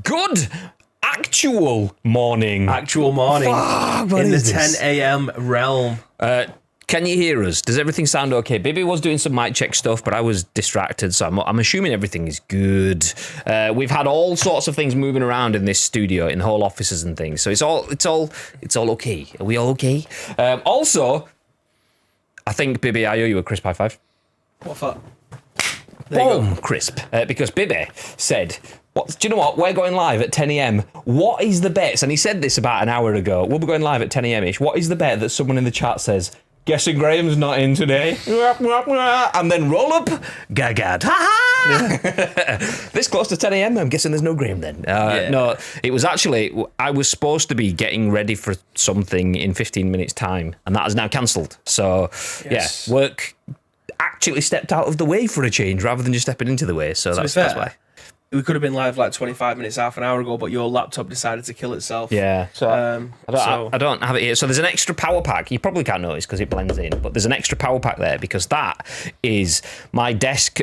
Good actual morning. Actual morning. Fuck, in the 10 a.m. realm. Can you hear us? Does everything sound okay? Bibby was doing some mic check stuff, but I was distracted, so I'm assuming everything is good. We've had all sorts of things moving around in this studio, in whole offices and things, so it's all okay. Are we all okay? Also, I think Bibby, I owe you a crisp high five. What for? Boom, crisp. Because Bibby said, do you know what? We're going live at 10 a.m. What is the bets? And he said this about an hour ago. We'll be going live at 10 a.m.-ish. What is the bet that someone in the chat says, guessing Graham's not in today? And then roll up, gagad. Ha-ha! This close to 10 a.m., I'm guessing there's no Graham then. No, it was actually, I was supposed to be getting ready for something in 15 minutes' time, and that is now cancelled. So, yes. Yeah, work actually stepped out of the way for a change rather than just stepping into the way. So that's why. We could have been live like 25 minutes, half an hour ago, but your laptop decided to kill itself. Yeah, so I don't have it here. So there's an extra power pack. You probably can't notice because it blends in, but there's an extra power pack there because that is my desk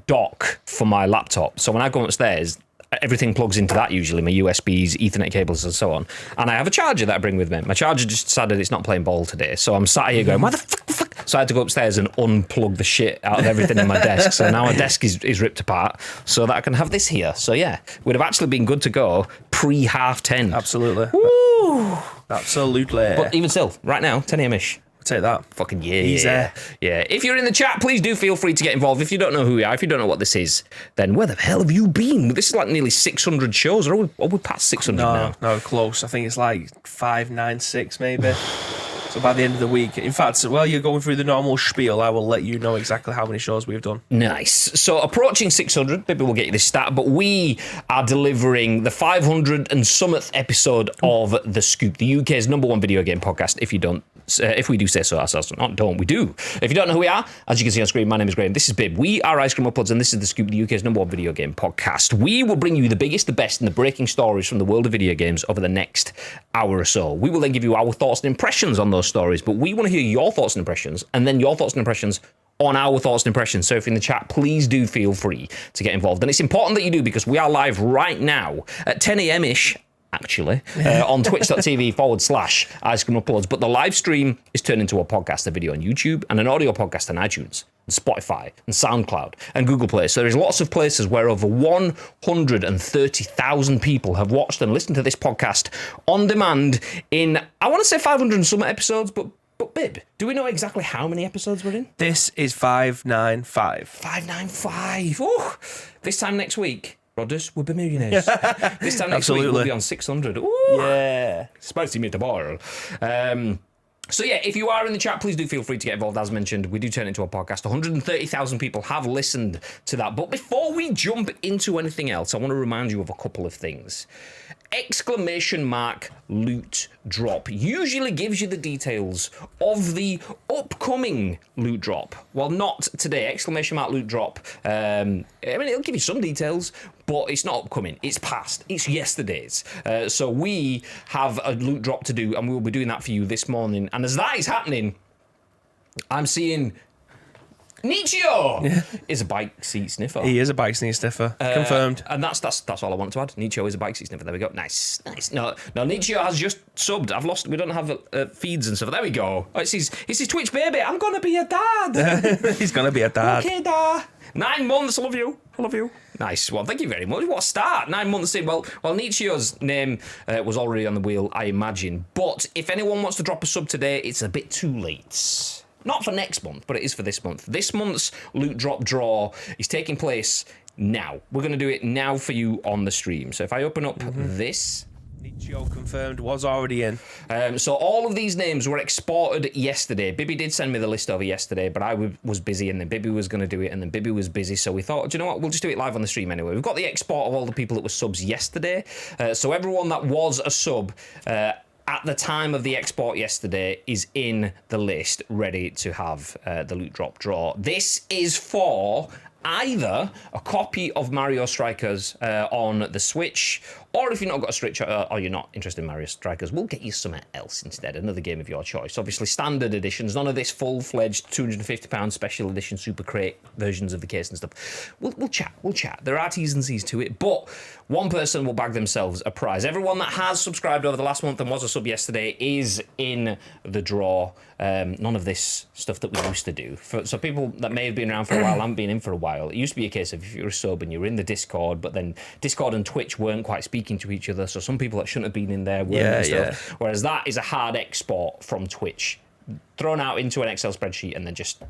dock for my laptop. So when I go upstairs, everything plugs into that usually, my USBs, Ethernet cables and so on. And I have a charger that I bring with me. My charger just decided it's not playing ball today. So I'm sat here going, why the fuck? So I had to go upstairs and unplug the shit out of everything in my desk. So now my desk is ripped apart so that I can have this here. So yeah, we'd have actually been good to go pre-10:30. Absolutely. Woo! Absolutely. But even still, right now, 10 a.m.-ish. Take that. Fucking Easy. Yeah. If you're in the chat, please do feel free to get involved. If you don't know who we are, if you don't know what this is, then where the hell have you been? This is like nearly 600 shows. Are we past 600 now? No, close. I think it's like 596 maybe. So by the end of the week, in fact, while you're going through the normal spiel, I will let you know exactly how many shows we've done. Nice. So approaching 600, maybe we'll get you this stat, but we are delivering the 500 and something episode of The Scoop, the UK's #1 video game podcast. If we do say so ourselves, we do. If you don't know who we are, as you can see on screen, my name is Graham. This is Bib. We are Ice Cream Uploads, and this is The Scoop, the UK's #1 video game podcast. We will bring you the biggest, the best, and the breaking stories from the world of video games over the next hour or so. We will then give you our thoughts and impressions on those stories, but we want to hear your thoughts and impressions, and then your thoughts and impressions on our thoughts and impressions. So if you're in the chat, please do feel free to get involved. And it's important that you do because we are live right now at 10 a.m.-ish, actually, on twitch.tv/Ice Cream Uploads. But the live stream is turned into a podcast, a video on YouTube, and an audio podcast on iTunes, and Spotify, and SoundCloud, and Google Play. So there's lots of places where over 130,000 people have watched and listened to this podcast on demand in, I want to say 500 and some episodes, but Bib, do we know exactly how many episodes we're in? This is 595. 595. Ooh. This time next week, Rodders will be millionaires. This time next week, we'll be on 600. Ooh. Yeah. Spicy meatball. So yeah, if you are in the chat, please do feel free to get involved. As mentioned, we do turn it into a podcast. 130,000 people have listened to that. But before we jump into anything else, I want to remind you of a couple of things. ! Loot drop usually gives you the details of the upcoming loot drop. Well, not today. ! Loot drop. I mean, it'll give you some details, but it's not upcoming. It's past. It's yesterday's. So we have a loot drop to do, and we will be doing that for you this morning. And as that is happening, I'm seeing Nichio is a bike seat sniffer. He is a bike seat sniffer. Confirmed. And that's all I want to add. Nichio is a bike seat sniffer. There we go. Nice. No, Nichio has just subbed. We don't have feeds and stuff. There we go. Oh, it's his Twitch baby. I'm gonna be a dad. He's gonna be a dad. Okay, dad. 9 months. I love you. Nice. Well, thank you very much. What a start. 9 months in. Well, Nichio's name was already on the wheel, I imagine. But if anyone wants to drop a sub today, it's a bit too late. Not for next month, but it is for this month. This month's loot drop draw is taking place now. We're going to do it now for you on the stream. So if I open up this... Nichio confirmed was already in. So all of these names were exported yesterday. Bibby did send me the list over yesterday, but I was busy, and then Bibby was going to do it, and then Bibby was busy. So we thought, do you know what? We'll just do it live on the stream anyway. We've got the export of all the people that were subs yesterday. So everyone that was a sub... at the time of the export yesterday is in the list, ready to have the loot drop draw. This is for either a copy of Mario Strikers on the Switch, or if you've not got a Switch or you're not interested in Mario Strikers, we'll get you something else instead, another game of your choice. Obviously, standard editions, none of this full-fledged £250 special edition Super Crate versions of the case and stuff. We'll chat. There are T's and C's to it, but one person will bag themselves a prize. Everyone that has subscribed over the last month and was a sub yesterday is in the draw. None of this stuff that we used to do. So people that may have been around for a while, haven't been in for a while, it used to be a case of if you were a sub and you were in the Discord, but then Discord and Twitch weren't quite speaking to each other, so some people that shouldn't have been in there weren't and stuff. Whereas that is a hard export from Twitch, thrown out into an Excel spreadsheet and then just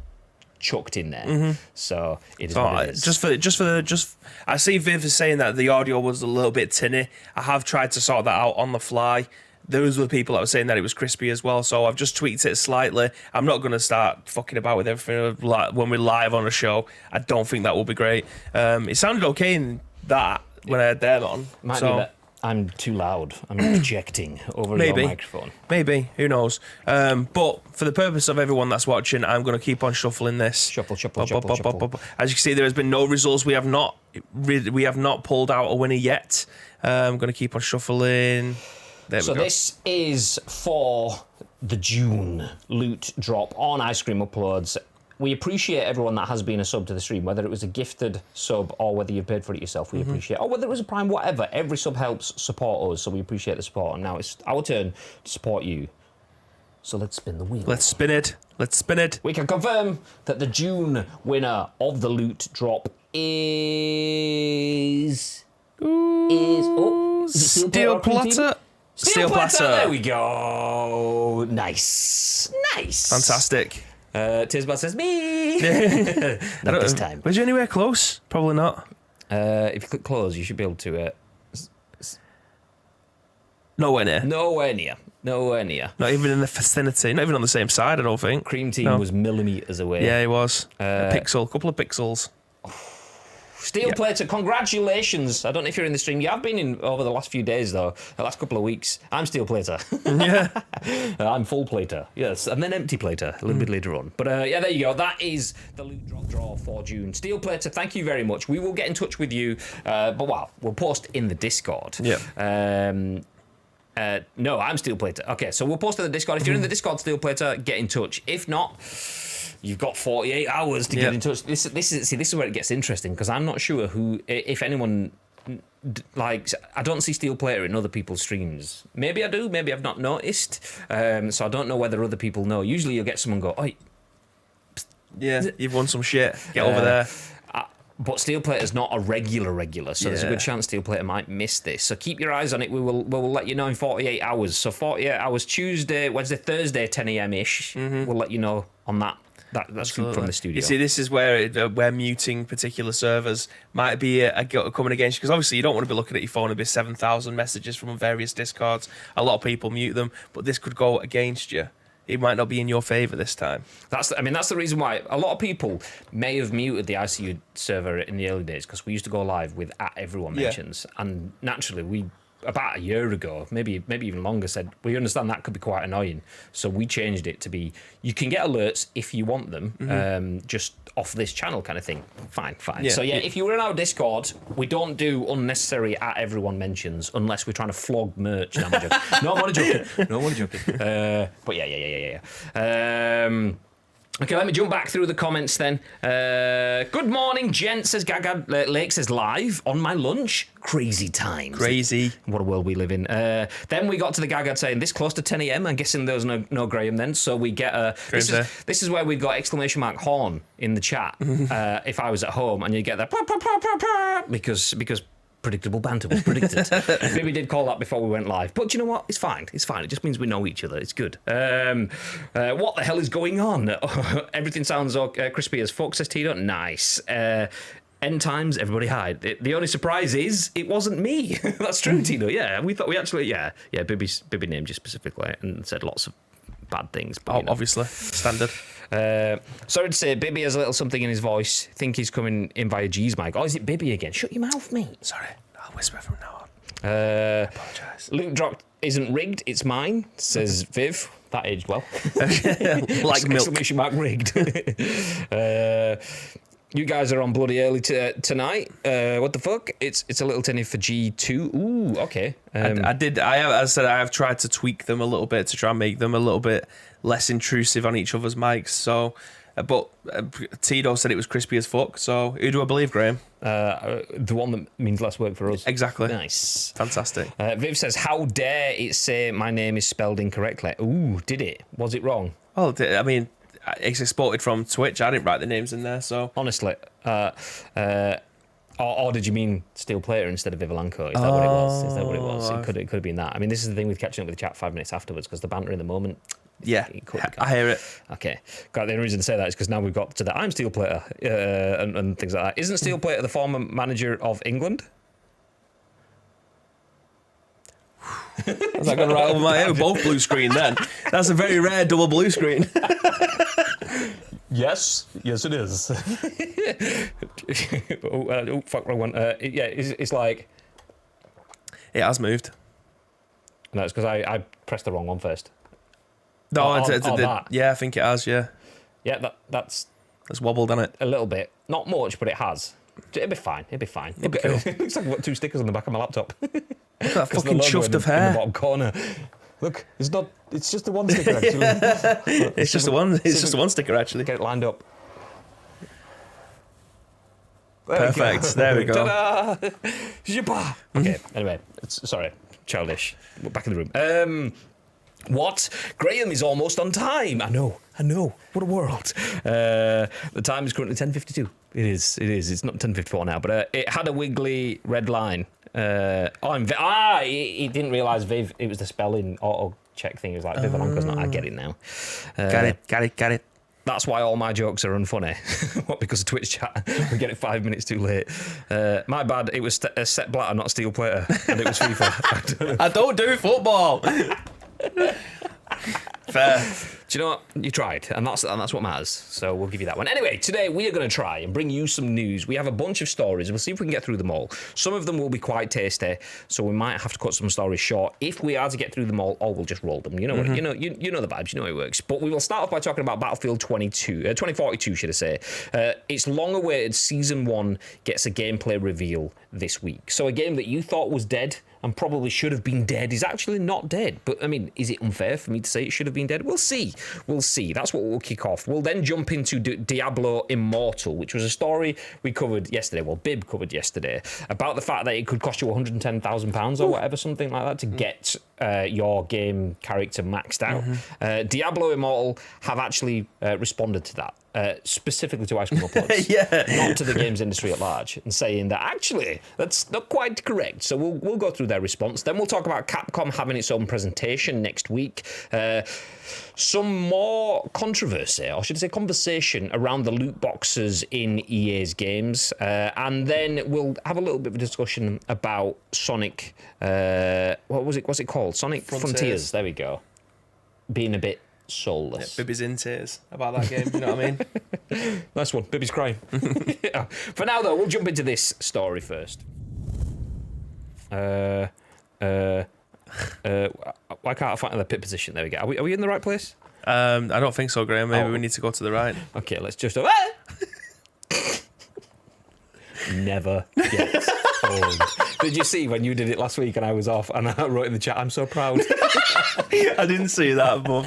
chucked in there. So it is what it is. I see Viv is saying that the audio was a little bit tinny. I have tried to sort that out on the fly. Those were people that were saying that it was crispy as well, so I've just tweaked it slightly. I'm not going to start fucking about with everything when we're live on a show. I don't think that will be great. It sounded okay in that when I had them on. Might be that I'm too loud. I'm projecting over your microphone. Maybe. Who knows? But for the purpose of everyone that's watching, I'm going to keep on shuffling this. Shuffle. As you can see, there has been no results. We have not pulled out a winner yet. I'm going to keep on shuffling. So this is for the June loot drop on Ice Cream Uploads. We appreciate everyone that has been a sub to the stream, whether it was a gifted sub or whether you've paid for it yourself, we appreciate, or whether it was a Prime, whatever. Every sub helps support us, so we appreciate the support. And now it's our turn to support you. So let's spin the wheel. Let's spin it. We can confirm that the June winner of the loot drop is Steel Platter. Steel Platter. There we go. Nice. Fantastic. Tisbot says me. Not this time. Was you anywhere close? Probably not. If you click close, you should be able to. Nowhere near. Not even in the vicinity. Not even on the same side, I don't think. Cream Team was millimetres away. Yeah, he was. A couple of pixels. Steel Plater, congratulations. I don't know if you're in the stream. You have been in over the last few days, though. The last couple of weeks. I'm Steel Plater. Yeah. I'm Full Plater. Yes. And then Empty Plater a little bit later on. But yeah, there you go. That is the loot drop draw for June. Steel Plater, thank you very much. We will get in touch with you. But we'll post in the Discord. Yeah. No, I'm Steel Plater. Okay, so we'll post in the Discord. If you're in the Discord, Steel Plater, get in touch. If not, you've got 48 hours to get in touch. This is where it gets interesting, because I'm not sure who, if anyone, like, I don't see Steel Plater in other people's streams. Maybe I do, maybe I've not noticed. So I don't know whether other people know. Usually you'll get someone go, "Oi, yeah, you've won some shit. Get over there." But Steel Plater's not a regular, so there's a good chance Steel Plater might miss this. So keep your eyes on it. We will let you know in 48 hours. So 48 hours, Tuesday, Wednesday, Thursday, 10 a.m.-ish. We'll let you know on that scoop from the studio. You see, this is where muting particular servers might be coming against you, because obviously you don't want to be looking at your phone and be 7,000 messages from various Discords. A lot of people mute them, but this could go against you. It might not be in your favour this time. That's the reason why a lot of people may have muted the ICU server in the early days, because we used to go live with @everyone mentions, and naturally we, about a year ago, maybe even longer, said we understand that could be quite annoying, so we changed it to be you can get alerts if you want them, just off this channel kind of thing. Fine. Yeah, so if you were in our Discord, we don't do unnecessary @everyone mentions unless we're trying to flog merch. No, I'm joking. No, I'm only joking. But yeah. Okay, let me jump back through the comments then. Good morning, gent, says Gagad. Lake says, live on my lunch. Crazy times. Crazy. What a world we live in. Then we got to the Gagad saying, this close to 10 a.m. I'm guessing there was no Graham then. So we get this is where we got exclamation mark horn in the chat. If I was at home, and you get that because predictable banter was predicted. Maybe we did call that before we went live. But you know what? It's fine. It just means we know each other. It's good. What the hell is going on? Everything sounds crispy as fuck, says Tito. Nice. End times, everybody hide. The only surprise is it wasn't me. That's true, Tito. Yeah, we thought we actually, Bibby named you specifically and said lots of bad things. But, obviously. Standard. Sorry to say, Bibby has a little something in his voice. Think he's coming in via G's mic. Oh, is it Bibby again? Shut your mouth, mate. Sorry, I'll whisper from now on. I apologise. Loot drop isn't rigged, it's mine, says Viv. That aged well. Like milk. Exclamation mark rigged. You guys are on bloody early tonight. What the fuck? It's a little tinny for G2. Ooh, okay. As I have tried to tweak them a little bit to try and make them a little bit less intrusive on each other's mics. So, but Tito said it was crispy as fuck. So, who do I believe, Graham? The one that means less work for us. Exactly. Nice. Fantastic. Viv says, how dare it say my name is spelled incorrectly? Ooh, did it? Was it wrong? Well, I mean, it's exported from Twitch. I didn't write the names in there, so... Honestly. Or did you mean Steel Plater instead of Vivalanco? Is that what it was? Is that what it was? It could have been that. I mean, this is the thing with catching up with the chat 5 minutes afterwards, because the banter in the moment... Yeah, I hear it. Okay. The only reason to say that is because now we've got to the I'm Steel Plater and things like that. Isn't Steel Plater the former manager of England? Was that going right over my head? Both blue screen then. That's a very rare double blue screen. Yes, it is. Fuck, wrong one. It's like... It has moved. No, it's because I pressed the wrong one first. No, yeah, I think it has, yeah. Yeah, that's wobbled, hasn't it? a little bit. Not much, but it has. It'll be fine. It looks like I've got 2 stickers on the back of my laptop. Look at that fucking chuft of hair. In the bottom corner. Look, it's just the one sticker, actually. It's just the one sticker, actually. Get it lined up. Perfect. There we go. Ta-da! Okay, anyway, sorry, childish. We're back in the room. What? Graham is almost on time. I know. What a world. The time is currently 10:52. It is. It's not 10:54 now, but it had a wiggly red line. He didn't realise Viv. It was the spelling auto check thing. It was like Vivalanco's not. I get it now. Got it. That's why all my jokes are unfunny. What? Because of Twitch chat. We get it 5 minutes too late. My bad. It was Sepp Blatter, not Steel Plater, and it was FIFA. I don't do football. Fair. Do you know what? You tried, and that's what matters. So we'll give you that one. Anyway, today we are going to try and bring you some news. We have a bunch of stories. We'll see if we can get through them all. Some of them will be quite tasty, so we might have to cut some stories short. If we are to get through them all, or we'll just roll them. You know what? You know the vibes. You know how it works. But we will start off by talking about Battlefield 2042, should I say? Its long-awaited Season 1 gets a gameplay reveal this week. So a game that you thought was dead and probably should have been dead is actually not dead. But, I mean, is it unfair for me to say it should have been dead? We'll see. That's what we'll kick off. We'll then jump into Diablo Immortal, which was a story we covered yesterday. Well, Bib covered yesterday, about the fact that it could cost you £110,000 or whatever, something like that, to get your game character maxed out. Diablo Immortal have actually responded to that. Specifically to Ice Cream Reports, not to the games industry at large, and saying that actually that's not quite correct. So we'll go through their response. Then we'll talk about Capcom having its own presentation next week. Some more controversy, or should I say conversation, around the loot boxes in EA's games. And then we'll have a little bit of a discussion about Sonic, what's it called? Sonic Frontiers. There we go. Being a bit soulless. Yeah, Bibby's in tears about that game, you know what I mean? Nice one. Bibby's crying. For now, though, we'll jump into this story first. Why can't I find the pit position? There we go. Are we in the right place? I don't think so, Graham. Maybe we need to go to the right. Okay, let's just... Never gets old. Did you see when you did it last week and I was off and I wrote in the chat, I'm so proud? I didn't see that, but...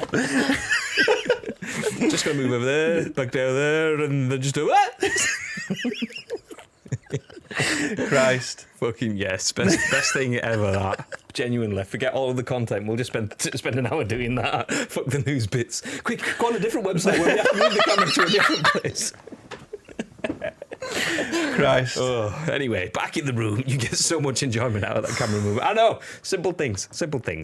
Just going to move over there, back down there, and then just do Christ. Fucking yes. Best thing ever, that. Genuinely. Forget all of the content. We'll just spend an hour doing that. Fuck the news bits. Quick, go on a different website where we have to move the camera to a different place. Christ. Oh, anyway, back in the room. You get so much enjoyment out of that camera movement. I know. Simple things.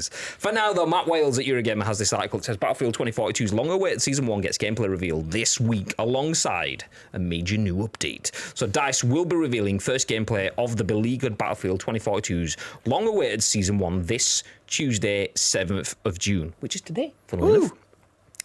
For now, though, Matt Wales at Eurogamer has this article that says Battlefield 2042's long-awaited Season 1 gets gameplay reveal this week alongside a major new update. So DICE will be revealing first gameplay of the beleaguered Battlefield 2042's long-awaited Season 1 this Tuesday, 7th of June, which is today, funnily enough.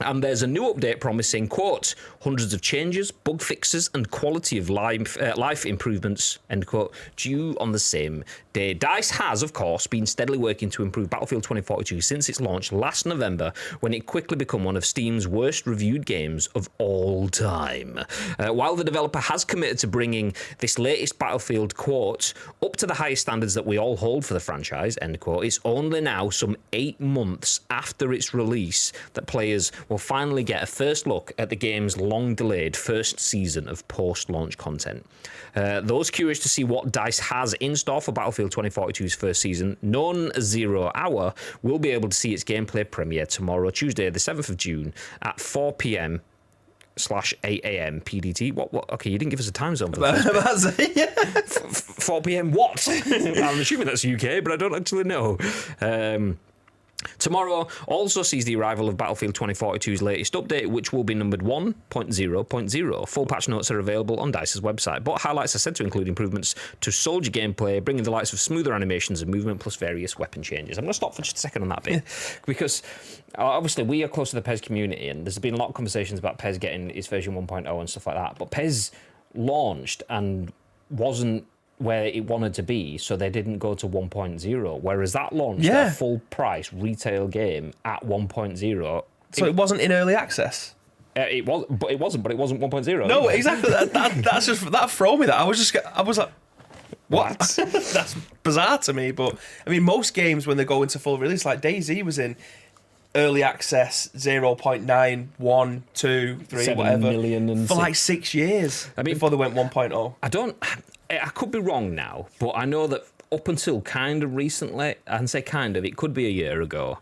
And there's a new update promising, quote, hundreds of changes, bug fixes, and quality of life improvements, end quote, due on the same day. DICE has, of course, been steadily working to improve Battlefield 2042 since its launch last November, when it quickly became one of Steam's worst reviewed games of all time. While the developer has committed to bringing this latest Battlefield, quote, up to the highest standards that we all hold for the franchise, end quote, it's only now some 8 months after its release that players will finally get a first look at the game's long-delayed first season of post-launch content. Those curious to see what DICE has in store for Battlefield 2042's first season, known as 0 Hour, will be able to see its gameplay premiere tomorrow, Tuesday, the 7th of June, at 4 p.m. /8 a.m. PDT. What? Okay, you didn't give us a time zone for that. That's 4 p.m. what? I'm assuming that's UK, but I don't actually know. Tomorrow also sees the arrival of Battlefield 2042's latest update, which will be numbered 1.0.0. Full patch notes are available on DICE's website, but highlights are said to include improvements to soldier gameplay, bringing the likes of smoother animations and movement, plus various weapon changes. I'm going to stop for just a second on that bit, because obviously we are close to the PES community, and there's been a lot of conversations about PES getting its version 1.0 and stuff like that, but PES launched and wasn't where it wanted to be, so they didn't go to 1.0, whereas that launched a full price retail game at 1.0. So it wasn't in early access. It wasn't 1.0. No, exactly. That's just that throw me. That I was like, what? That's bizarre to me. But I mean, most games when they go into full release, like DayZ was in early access 0.9, 1, 2, 3, 7 whatever, million and for like 6 years. I mean, before they went 1.0. I could be wrong now, but I know that up until kind of recently, I can say kind of, it could be a year ago,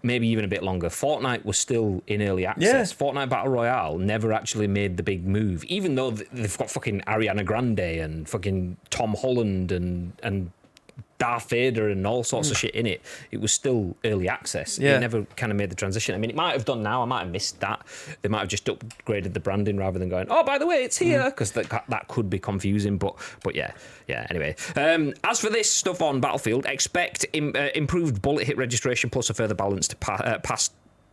maybe even a bit longer, Fortnite was still in early access. Yeah. Fortnite Battle Royale never actually made the big move, even though they've got fucking Ariana Grande and fucking Tom Holland and Darth Vader and all sorts of shit in it. It was still early access. It never kind of made the transition. I mean, it might have done now. I might have missed that. They might have just upgraded the branding rather than going, oh, by the way, it's here, because that could be confusing. But yeah. Anyway, as for this stuff on Battlefield, expect improved bullet hit registration plus a further balance to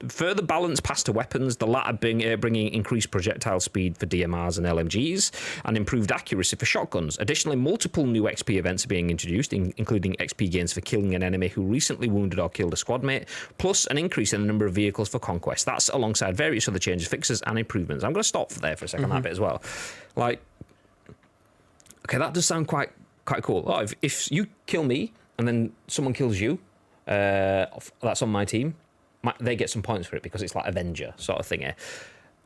further balance past to weapons, the latter bringing increased projectile speed for DMRs and LMGs, and improved accuracy for shotguns. Additionally, multiple new XP events are being introduced, including XP gains for killing an enemy who recently wounded or killed a squad mate, plus an increase in the number of vehicles for conquest. That's alongside various other changes, fixes, and improvements. I'm going to stop there for a second on that bit as well. Like, okay, that does sound quite cool. Oh, if you kill me and then someone kills you, that's on my team, they get some points for it because it's like Avenger sort of thing,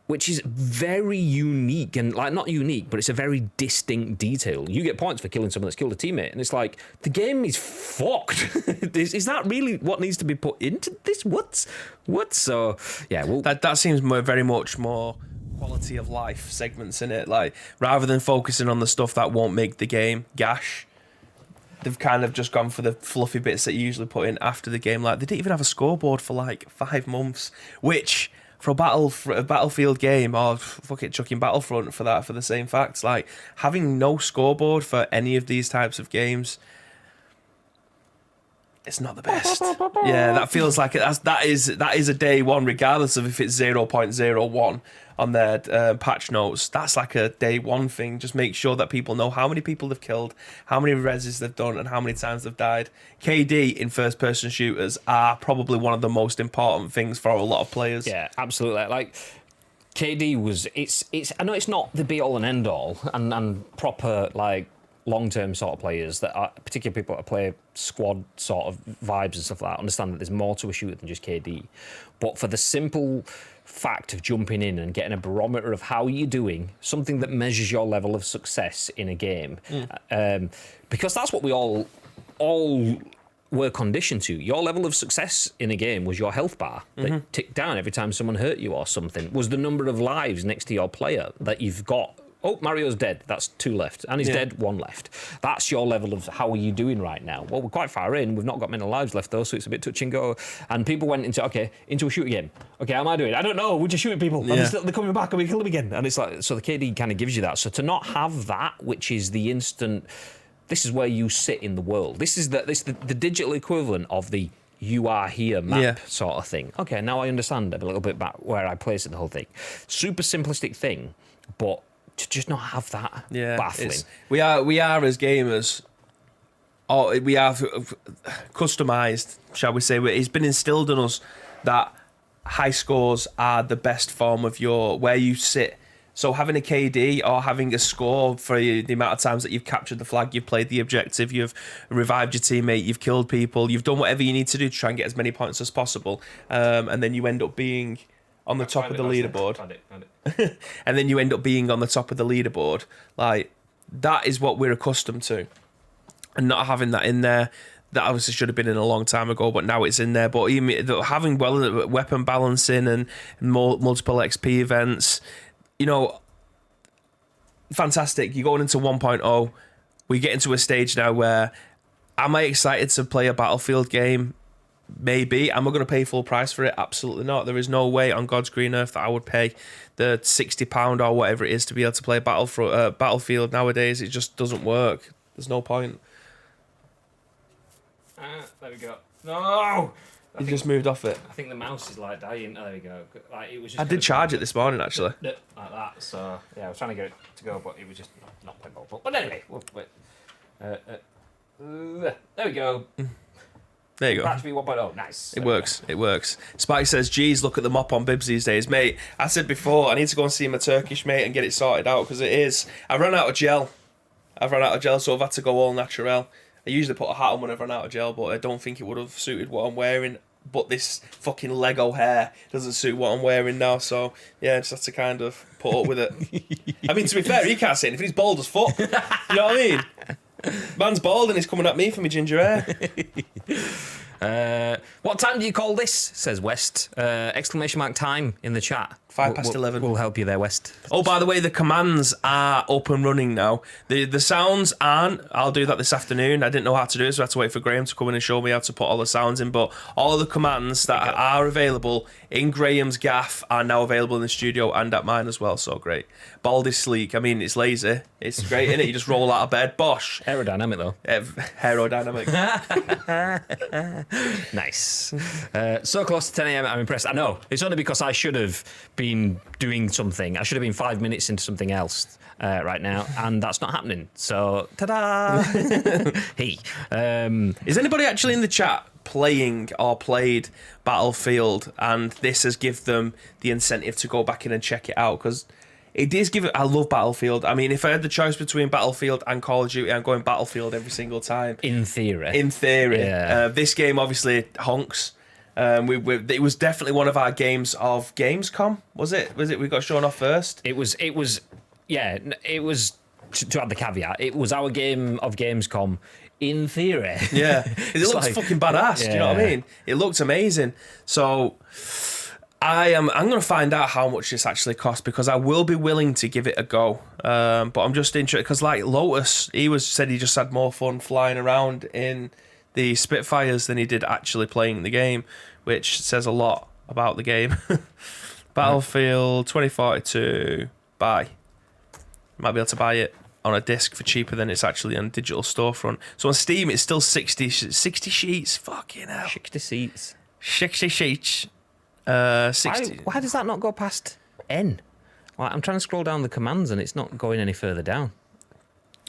which is very unique, and like not unique, but it's a very distinct detail. You get points for killing someone that's killed a teammate, and it's like the game is fucked. Is that really what needs to be put into this? What? So yeah, well, that seems very much more quality of life segments in it. Like rather than focusing on the stuff that won't make the game gash, they've kind of just gone for the fluffy bits that you usually put in after the game. Like, they didn't even have a scoreboard for like 5 months, which for a Battlefield game, or fuck it, chucking Battlefront for the same facts, like having no scoreboard for any of these types of games, it's not the best. Yeah, that feels like that is a day one, regardless of if it's 0.01 on their patch notes. That's like a day one thing. Just make sure that people know how many people they've killed, how many reses they've done, and how many times they've died. KD in first-person shooters are probably one of the most important things for a lot of players. Yeah, absolutely. Like, KD was... It's. I know it's not the be-all and end-all, and proper, like, long-term sort of players that are, particularly people that play squad sort of vibes and stuff like that, understand that there's more to a shooter than just KD. But for the simple fact of jumping in and getting a barometer of how you're doing, something that measures your level of success in a game, because that's what we all were conditioned to. Your level of success in a game was your health bar that ticked down every time someone hurt you or something, was the number of lives next to your player that you've got. Oh, Mario's dead. That's 2 left. And he's dead, 1 left. That's your level of how are you doing right now? Well, we're quite far in. We've not got many lives left, though, so it's a bit touch and go. And people went into a shooting game. Okay, how am I doing? I don't know. We're just shooting people. Yeah. They're coming back and we kill them again. And it's like, so the KD kind of gives you that. So to not have that, which is the instant, this is where you sit in the world. This is the digital equivalent of the you are here map Yeah. sort of thing. Okay, now I understand a little bit about where I place it, the whole thing. Super simplistic thing, but to just not have that, Yeah, baffling. we are as gamers. Oh, we have customized, shall we say? It's been instilled in us that high scores are the best form of where you sit. So having a KD or having a score for the amount of times that you've captured the flag, you've played the objective, you've revived your teammate, you've killed people, you've done whatever you need to do to try and get as many points as possible, and then you end up being on the top of the leaderboard. Found it. And then you end up being on the top of the leaderboard. Like, that is what we're accustomed to. And not having that in there, that obviously should have been in a long time ago, but now it's in there. But even having weapon balancing and multiple XP events, fantastic. You're going into 1.0. We get into a stage now where, am I excited to play a Battlefield game? Maybe. Am I going to pay full price for it? Absolutely not. There is no way on God's green earth that I would pay the £60 or whatever it is to be able to play Battlefield nowadays. It just doesn't work. There's no point. There we go. No! You just moved off it. I think the mouse is like dying. Oh, there we go. Like, it was just I did charge it this morning, actually. like that. So yeah, I was trying to get it to go, but it was just not playable. But anyway, there we go. There you go. Batch V 1.0. Nice. It works. It works. Spike says, geez, look at the mop on bibs these days. Mate, I said before, I need to go and see my Turkish mate and get it sorted out, because it is. I've run out of gel, so I've had to go all natural. I usually put a hat on when I've run out of gel, but I don't think it would have suited what I'm wearing. But this fucking Lego hair doesn't suit what I'm wearing now, so yeah, I just have to kind of put up with it. I mean, to be fair, he can't say anything. He's bald as fuck. You know what I mean? Man's bald and he's coming at me for my ginger hair. What time do you call this? Says West. Exclamation mark time in the chat. 11. We'll help you there, West. Oh, by the way, the commands are up and running now. The sounds aren't. I'll do that this afternoon. I didn't know how to do it, so I had to wait for Graham to come in and show me how to put all the sounds in. But all the commands that are available in Graham's gaff are now available in the studio and at mine as well. So great. Bald is sleek. I mean, it's lazy. It's great, isn't it? You just roll out of bed. Bosh. Aerodynamic, though. Aerodynamic. Nice. So close to 10 a.m. I'm impressed. I know. It's only because I should have been doing something. I should have been 5 minutes into something else right now, and that's not happening. So, ta-da! Hey. Is anybody actually in the chat playing or played Battlefield, and this has given them the incentive to go back in and check it out? Because it does give it. I love Battlefield. I mean, if I had the choice between Battlefield and Call of Duty, I'm going Battlefield every single time. In theory. Yeah. This game obviously honks. It was definitely one of our games of Gamescom. Was it? We got shown off first. It was. Yeah. It was. To add the caveat, it was our game of Gamescom. In theory. Yeah. It looks like, fucking badass. Yeah. Do you know what I mean? It looked amazing. So I'm going to find out how much this actually costs, because I will be willing to give it a go. But I'm just interested, because like Lotus, said he just had more fun flying around in the Spitfires than he did actually playing the game, which says a lot about the game. Battlefield 2042, buy. Might be able to buy it on a disc for cheaper than it's actually on digital storefront. So on Steam, it's still 60 sheets. Fucking hell. 60 seats. 60 sheets. 60. Why does that not go past N? Like, I'm trying to scroll down the commands and it's not going any further down.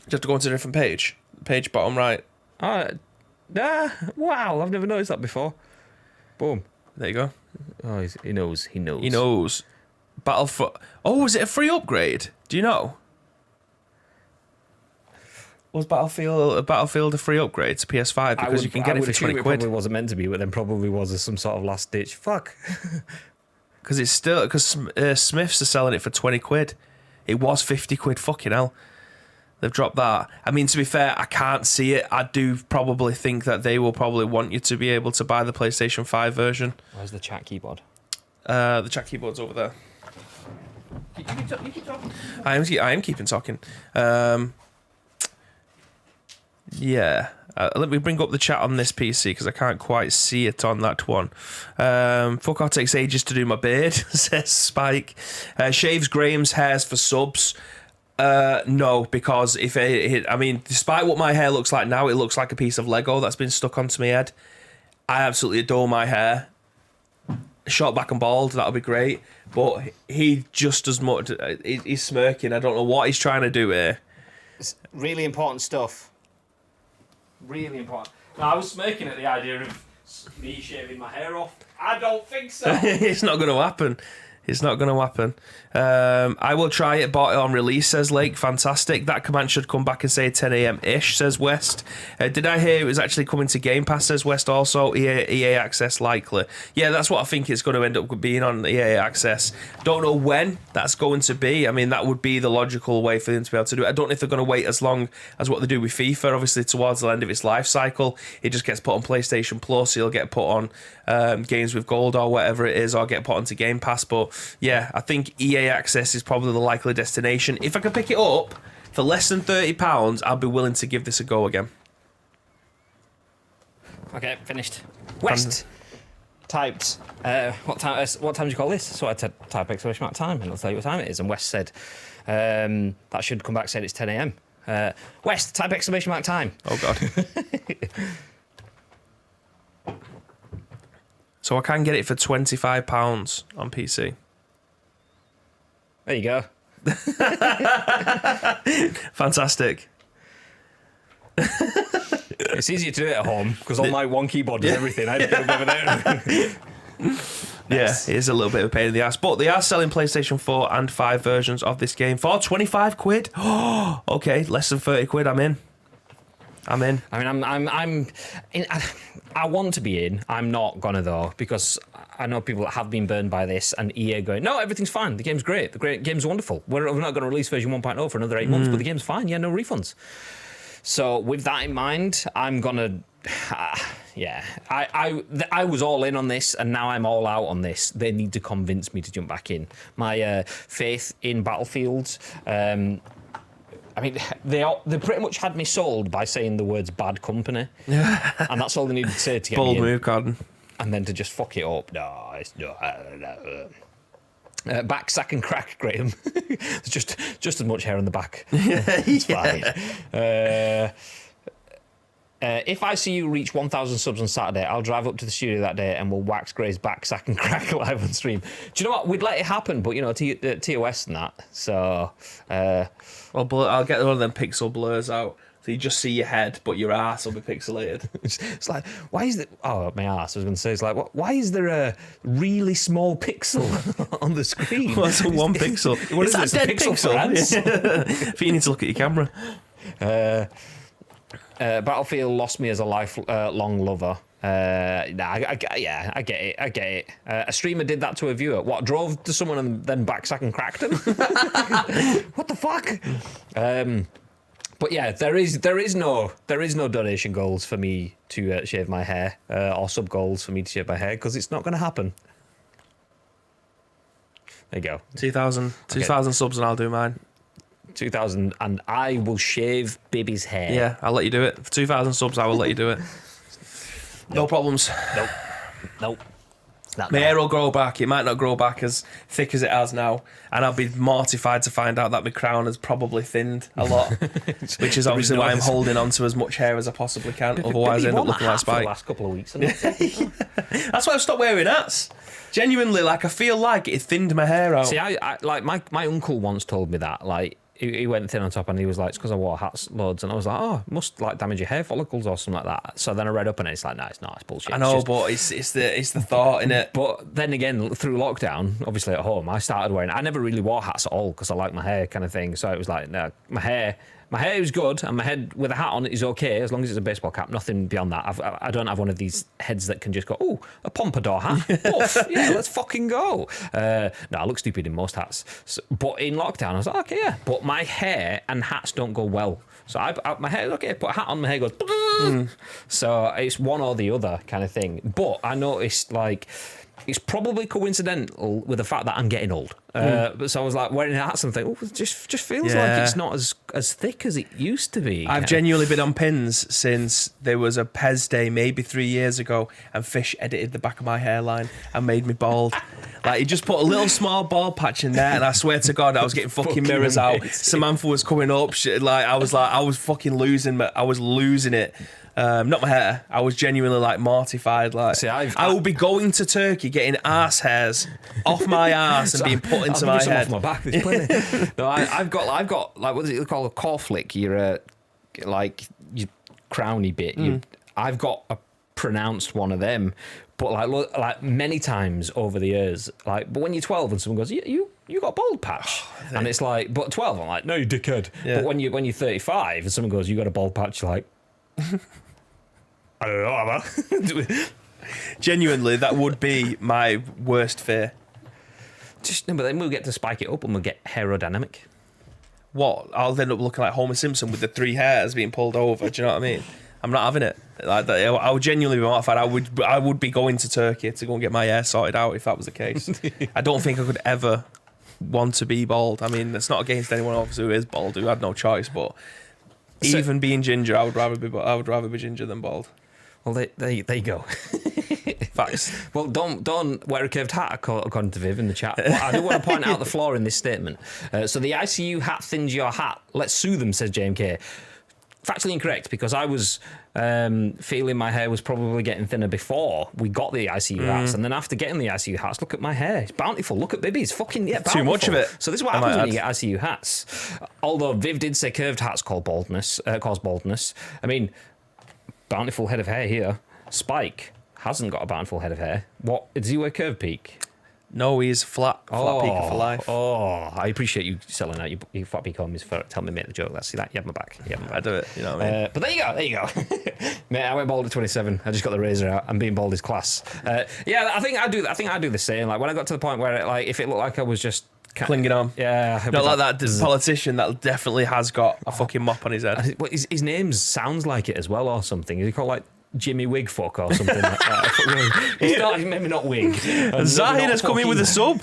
You have to go into a different page. Page bottom right. Wow, I've never noticed that before. Boom. There you go. Oh, he knows. He knows. Battlefield. Oh, was it a free upgrade? Do you know? Was Battlefield a free upgrade to PS5? Because you can get it for 20 quid. It probably wasn't meant to be, but then probably was some sort of last ditch. Fuck. Because Smiths are selling it for 20 quid. It was 50 quid. Fucking hell. They've dropped that. I mean, to be fair, I can't see it. I do probably think that they will probably want you to be able to buy the PlayStation 5 version. Where's the chat keyboard? The chat keyboard's over there. You keep talking. I am keeping talking. Yeah. Let me bring up the chat on this PC because I can't quite see it on that one. Fuck, it takes ages to do my beard, says Spike. Shaves Graham's hairs for subs. No, because despite what my hair looks like now, it looks like a piece of Lego that's been stuck onto my head. I absolutely adore my hair. Short, back and bald, that'll be great. But he just as much. He's smirking. I don't know what he's trying to do here. It's really important stuff. Really important. No, I was smirking at the idea of me shaving my hair off. I don't think so. It's not going to happen. It's not going to happen. I will try it. Bought it on release, says Lake. Fantastic. That command should come back and say 10 a.m-ish, says West. Did I hear it was actually coming to Game Pass, says West also? EA Access likely. Yeah, that's what I think it's going to end up being on EA Access. Don't know when that's going to be. I mean, that would be the logical way for them to be able to do it. I don't know if they're going to wait as long as what they do with FIFA. Obviously, towards the end of its life cycle, it just gets put on PlayStation Plus. It'll get put on Games with Gold or whatever it is, or get put onto Game Pass. But yeah, I think EA Access is probably the likely destination. If I could pick it up for less than £30, I'd be willing to give this a go again. Okay, finished. West typed, what time do you call this? So I type exclamation mark time and it'll tell you what time it is. And West said, that should come back saying it's 10 a.m. West, type exclamation mark time. Oh, God. So I can get it for £25 on PC. There you go. Fantastic. It's easier to do it at home because on my one keyboard does everything. I have to go over there. Yeah, it is a little bit of a pain in the ass, but they are selling PlayStation 4 and 5 versions of this game for 25 quid. Oh, okay, less than 30 quid. I'm in. I mean, I'm in, I want to be in. I'm not gonna though, because I know people that have been burned by this, and EA going, no, everything's fine. The game's great. The game's wonderful. We're not going to release version 1.0 for another 8 months, but the game's fine. Yeah, no refunds. So with that in mind, I'm gonna. Yeah, I was all in on this, and now I'm all out on this. They need to convince me to jump back in. My faith in Battlefield. I mean, they pretty much had me sold by saying the words "bad company," and that's all they needed to say to get bold me in. move, Gordon. And then to just fuck it up. No, it's no. Back, sack, and crack, Graham. There's just as much hair on the back. It's fine. If I see you reach 1,000 subs on Saturday, I'll drive up to the studio that day and we'll wax Gray's back, sack, and crack live on stream. Do you know what? We'd let it happen, but you know, TOS and that. So, well, I'll get one of them pixel blurs out. So you just see your head, but your ass will be pixelated. It's like, why is it? Oh, my ass. I was going to say, it's like, why is there a really small pixel on the screen? What's one pixel? What is this? Dead Pixel? I think you need to look at your camera. Battlefield lost me as a lifelong lover. I get it. A streamer did that to a viewer. What, drove to someone and then backsack and cracked him? What the fuck? But yeah, there is no donation goals for me to shave my hair, or sub goals for me to shave my hair, because it's not going to happen. There you go. 2,000 subs and I'll do mine. 2,000 and I will shave Bibby's hair. Yeah, I'll let you do it. For 2,000 subs, I will let you do it. No problems. Nope. My hair will grow back. It might not grow back as thick as it has now, and I'll be mortified to find out that my crown has probably thinned a lot, which is obviously why I'm holding on to as much hair as I possibly can. Otherwise, I end up looking like Spike. The last couple of weeks. That's why I've stopped wearing hats. Genuinely, like I feel like it thinned my hair out. See, I like my uncle once told me that, like. He went thin on top and he was like, it's because I wore hats loads. And I was like, oh, it must like damage your hair follicles or something like that. So then I read up on it. It's like, no, it's not. It's bullshit. I know, but it's the thought in it. But then again, through lockdown, obviously at home, I started wearing. I never really wore hats at all because I like my hair kind of thing. So it was like, no, my hair is good, and my head with a hat on is okay as long as it's a baseball cap. Nothing beyond that. I don't have one of these heads that can just go, oh, a pompadour hat. Puff. Yeah, let's fucking go. No, I look stupid in most hats. So, but in lockdown, I was like, okay, yeah. But my hair and hats don't go well. So my hair, okay, put a hat on, my hair goes. So it's one or the other kind of thing. But I noticed, like, it's probably coincidental with the fact that I'm getting old. So I was like wearing hats and thinking, it just feels like it's not as thick as it used to be. I've genuinely been on pins since there was a Pez day maybe 3 years ago, and Fish edited the back of my hairline and made me bald. Like, he just put a little small bald patch in there, and I swear to God, I was getting fucking mirrors out. Samantha was coming up. I was fucking losing. I was losing it. Not my hair. I was genuinely like mortified. Like, See, I will be going to Turkey, getting arse hairs off my arse and being put into my head. Off my back. There's plenty. No, I've got like, what is it called? A corflick. Your like your crowny bit. I've got a pronounced one of them. But like many times over the years, like, but when you're 12 and someone goes, you got a bald patch, and it's like, but 12, I'm like, no, you dickhead. Yeah. But when you're 35 and someone goes, you got a bald patch, you're like, I don't know, man. Genuinely, that would be my worst fear. But then we'll get to spike it up and we'll get aerodynamic. What? I'll end up looking like Homer Simpson with the 3 hairs being pulled over. Do you know what I mean? I'm not having it. Like that, I would genuinely be mortified. I would be going to Turkey to go and get my hair sorted out if that was the case. I don't think I could ever want to be bald. I mean, it's not against anyone else who is bald, who had no choice. But even being ginger, I would rather be ginger than bald. Well, there you go. Facts. Well, don't wear a curved hat, according to Viv in the chat. But I do want to point out the flaw in this statement. So the ICU hat thins your hat. Let's sue them, says JMK. Factually incorrect, because I was feeling my hair was probably getting thinner before we got the ICU hats, and then after getting the ICU hats, look at my hair. It's bountiful. Look at Bibby's. Fucking, bountiful. Too much of it. So this is what happens when you get ICU hats. Although Viv did say curved hats cause baldness. I mean, bountiful head of hair here. Spike hasn't got a bountiful head of hair. What? Does he wear curved peak? No, he's flat peaker for life. Oh, I appreciate you selling out your flat peak homies for telling me to make the joke. Let's see that. You have my back. I do it, you know what I mean? But there you go. Mate, I went bald at 27. I just got the razor out, and being bald is class. I think I do the same. Like, when I got to the point where if it looked like I was just clinging on. Yeah. Not like that politician that definitely has got a fucking mop on his head. His name sounds like it as well, or something. Is he called like Jimmy Wigfuck or something like that? He's maybe not Wig. Zahid has come in with a sub.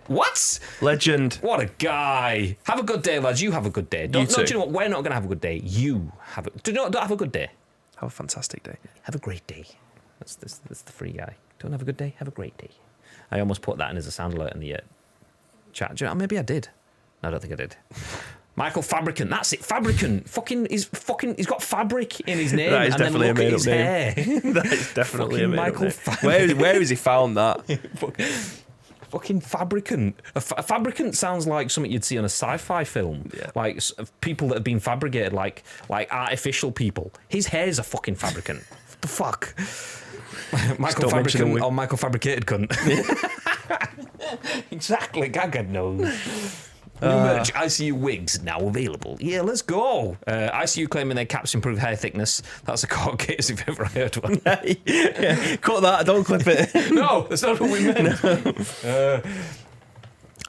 What? Legend. What a guy. Have a good day, lads. You have a good day. Do you know what? We're not going to have a good day. You have don't have a good day. Have a fantastic day. Have a great day. That's the free guy. Don't have a good day. Have a great day. I almost put that in as a sound alert in the chat. Maybe I did. No, I don't think I did. Michael Fabricant, that's it. Fabricant, he's got fabric in his name. That is definitely a made-up name. That is definitely a made-up name. Fabricant. Where has he found that? Fucking Fabricant. A fabricant sounds like something you'd see on a sci-fi film. Yeah. Like people that have been fabricated, like artificial people. His hair's a fucking fabricant. What the fuck? Michael Fabricant or Michael Fabricated cunt. Exactly. Gaga knows. New merch, ICU wigs now available. Yeah, let's go. ICU claiming their caps improve hair thickness. That's a court case if ever I heard one. Cut that, don't clip it. No, that's not what we meant.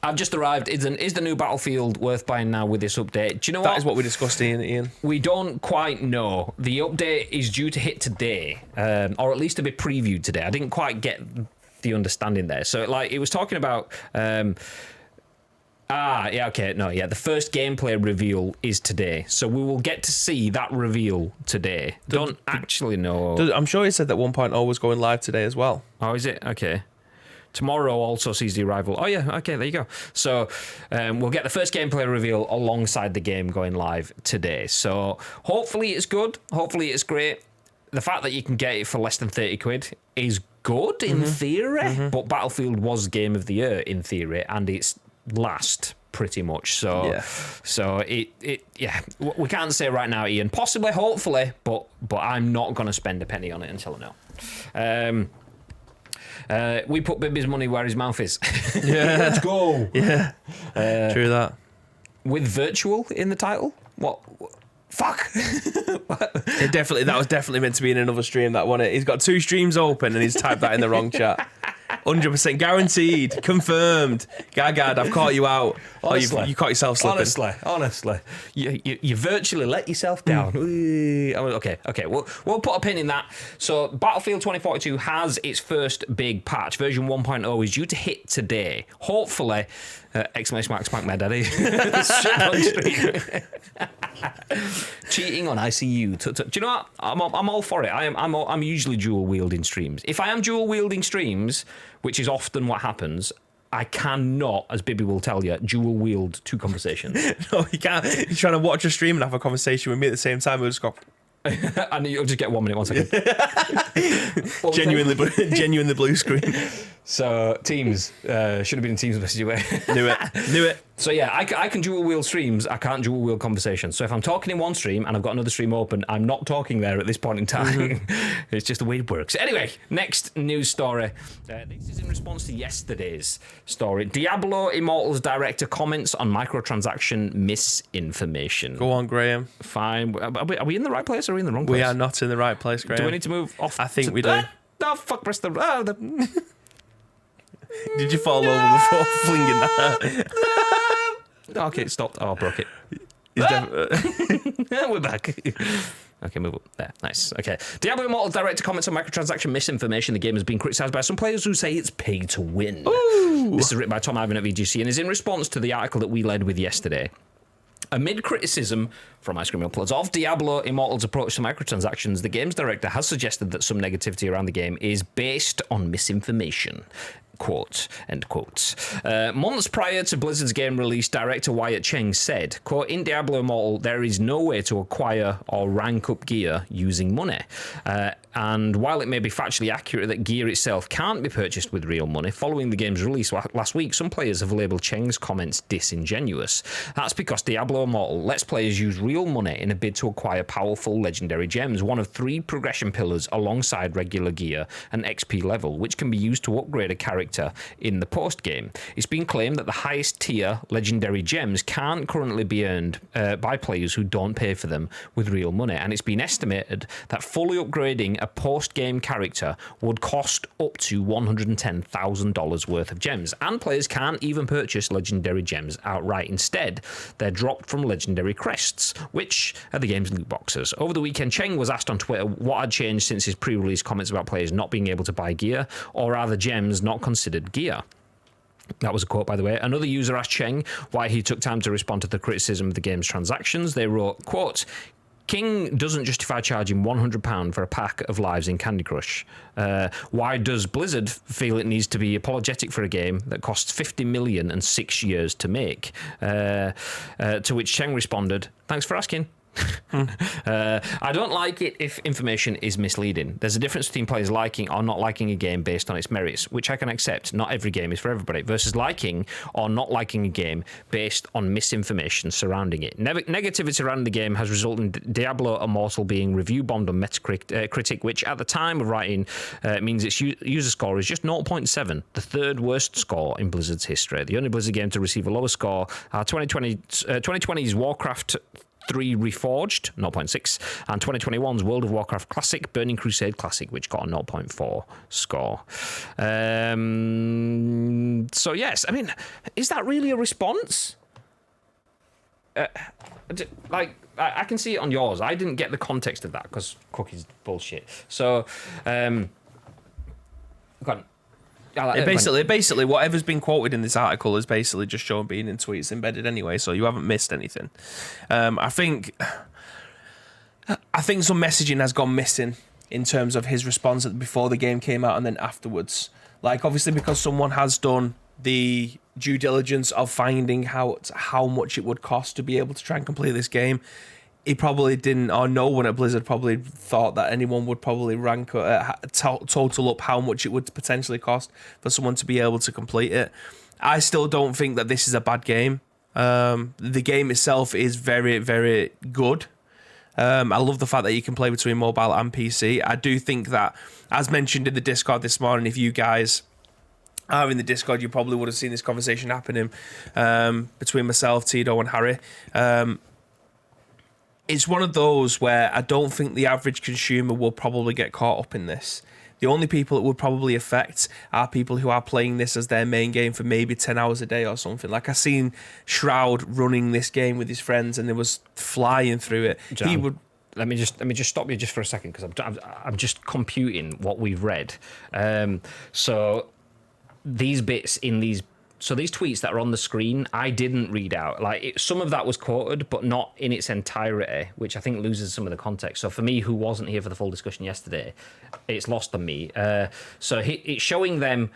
I've just arrived. Is the new Battlefield worth buying now with this update? Do you know what? That is what we discussed, Ian. We don't quite know. The update is due to hit today, or at least to be previewed today. I didn't quite get the understanding there. So, it was talking about... the first gameplay reveal is today, so we will get to see that reveal today. Don't actually know. I'm sure he said that 1.0 was going live today as well. Oh, is it? Okay. Tomorrow also sees the arrival. Oh, yeah, okay, there you go. So we'll get the first gameplay reveal alongside the game going live today. So hopefully it's good. Hopefully it's great. The fact that you can get it for less than 30 quid is good in theory, but Battlefield was Game of the Year in theory, and it's last pretty much. So we can't say right now, Ian. Possibly, hopefully, but I'm not going to spend a penny on it until I know. We put Bibby's money where his mouth is. Yeah, let's go. Yeah, true that. With virtual in the title, what? Fuck. That was definitely meant to be in another stream. That wasn't it. He's got 2 streams open and he's typed that in the wrong chat. 100% guaranteed, confirmed. Gagad, I've caught you out. Honestly, you caught yourself slipping. Honestly, you virtually let yourself down. Okay. We'll put a pin in that. So, Battlefield 2042 has its first big patch. Version 1.0 is due to hit today. Hopefully, exclamation mark, smack my daddy. Shit on stream. Cheating on ICU. Do you know what? I'm all for it. I'm usually dual wielding streams. If I am dual wielding streams, which is often what happens, I cannot, as Bibby will tell you, dual wield two conversations. No, you can't. You're trying to watch a stream and have a conversation with me at the same time. We'll just go. And you'll just get 1 minute, 1 second. Genuinely blue screen. So Teams should have been in Teams message away. Knew it. So yeah, I can dual wheel streams. I can't dual wheel conversations. So if I'm talking in one stream and I've got another stream open, I'm not talking there at this point in time. It's just the way it works. Anyway, next news story. This is in response to yesterday's story. Diablo Immortal's director comments on microtransaction misinformation. Go on, Graham. Fine. Are we in the right place or are we in the wrong place? We are not in the right place, Graham. Do we need to move off? I think we do. Oh, fuck, press the... Did you fall over before flinging that? Okay, it stopped. Oh, I broke it. We're back. Okay, move up. There. Nice. Okay. Diablo Immortal director comments on microtransaction misinformation. The game has been criticised by some players who say it's pay to win. Ooh. This is written by Tom Ivan at VGC and is in response to the article that we led with yesterday. Amid criticism from Ice Cream Uploads of Diablo Immortal's approach to microtransactions, the game's director has suggested that some negativity around the game is based on misinformation. Quote, end quote. Months prior to Blizzard's game release, director Wyatt Cheng said, quote, in Diablo Immortal, there is no way to acquire or rank up gear using money. And while it may be factually accurate that gear itself can't be purchased with real money, following the game's release last week, some players have labelled Cheng's comments disingenuous. That's because Diablo Immortal lets players use real money in a bid to acquire powerful legendary gems, one of 3 progression pillars alongside regular gear and XP level, which can be used to upgrade a character in the post-game. It's been claimed that the highest tier legendary gems can't currently be earned by players who don't pay for them with real money, and it's been estimated that fully upgrading a post-game character would cost up to $110,000 worth of gems, and players can't even purchase legendary gems outright. Instead, they're dropped from legendary crests, which are the game's loot boxes. Over the weekend, Cheng was asked on Twitter what had changed since his pre-release comments about players not being able to buy gear, or are the gems not considered gear? That was a quote, by the way. Another user asked Cheng why he took time to respond to the criticism of the game's transactions. They wrote, quote, King doesn't justify charging £100 for a pack of lives in Candy Crush. Why does Blizzard feel it needs to be apologetic for a game that costs $50 million and 6 years to make? To which Cheng responded, thanks for asking. I don't like it if information is misleading. There's a difference between players liking or not liking a game based on its merits, which I can accept. Not every game is for everybody, versus liking or not liking a game based on misinformation surrounding it. Negativity surrounding the game has resulted in Diablo Immortal being review bombed on Metacritic, which at the time of writing means its user score is just 0.7, the third worst score in Blizzard's history. The only Blizzard game to receive a lower score are 2020's Warcraft 3 Reforged, 0.6, and 2021's World of Warcraft Classic, Burning Crusade Classic, which got a 0.4 score. So yes, I mean, is that really a response? I can see it on yours. I didn't get the context of that because Cookie's bullshit. So, go on. Basically, whatever's been quoted in this article is basically just shown being in tweets embedded anyway, so you haven't missed anything. I think some messaging has gone missing in terms of his response before the game came out and then afterwards. Like, obviously, because someone has done the due diligence of finding how much it would cost to be able to try and complete this game. He probably didn't, or no one at Blizzard probably thought that anyone would probably total up how much it would potentially cost for someone to be able to complete it. I still don't think that this is a bad game. The game itself is very, very good. I love the fact that you can play between mobile and PC. I do think that, as mentioned in the Discord this morning, if you guys are in the Discord, you probably would have seen this conversation happening between myself, Tito, and Harry. it's one of those where I don't think the average consumer will probably get caught up in this. The only people it would probably affect are people who are playing this as their main game for maybe 10 hours a day or something. Like I seen Shroud running this game with his friends and it was flying through it. John, He would. Let me just stop you just for a second because I'm just computing what we've read. So these bits in these. So these tweets that are on the screen, I didn't read out. Some of that was quoted, but not in its entirety, which I think loses some of the context. So for me, who wasn't here for the full discussion yesterday, it's lost on me. So it's showing them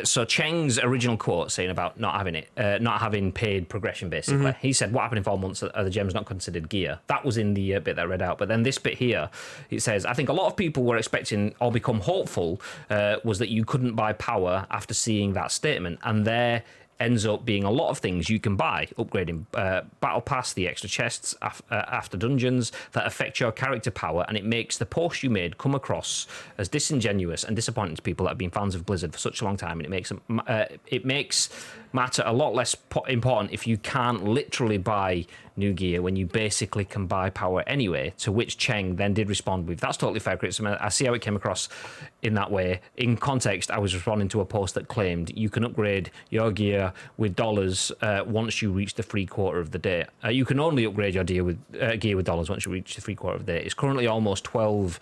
so Cheng's original quote saying about not having paid progression, basically. He said, what happened in 4 months are the gems not considered gear? That was in the bit that I read out. But then this bit here, it says, I think a lot of people were expecting or become hopeful was that you couldn't buy power after seeing that statement. And there ends up being a lot of things you can buy, upgrading battle pass, the extra chests after dungeons that affect your character power, and it makes the post you made come across as disingenuous and disappointing to people that have been fans of Blizzard for such a long time, and it makes matter a lot less important if you can't literally buy new gear when you basically can buy power anyway, to which Cheng then did respond with, that's totally fair criticism. I see how it came across in that way. In context, I was responding to a post that claimed you can upgrade your gear with dollars once you reach the 3/4 of the day. You can only upgrade your gear with dollars once you reach the 3/4 of the day. It's currently almost $12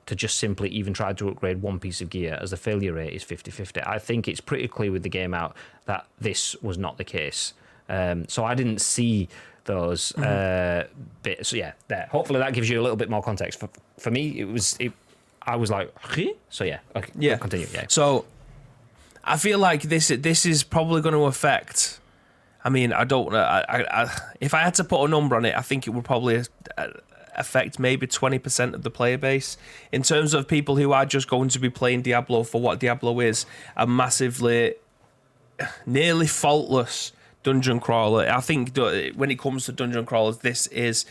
to just simply even try to upgrade one piece of gear, as the failure rate is 50-50. I think it's pretty clear with the game out that this was not the case. So I didn't see those bits. So yeah, there. Hopefully that gives you a little bit more context. For me, I was like, so yeah, okay, Yeah. continue. Yeah. So I feel like this is probably going to affect. I mean, I don't know. If I had to put a number on it, I think it would probably affect maybe 20% of the player base in terms of people who are just going to be playing Diablo for what Diablo is, a massively, nearly faultless dungeon crawler. I think when it comes to dungeon crawlers, this is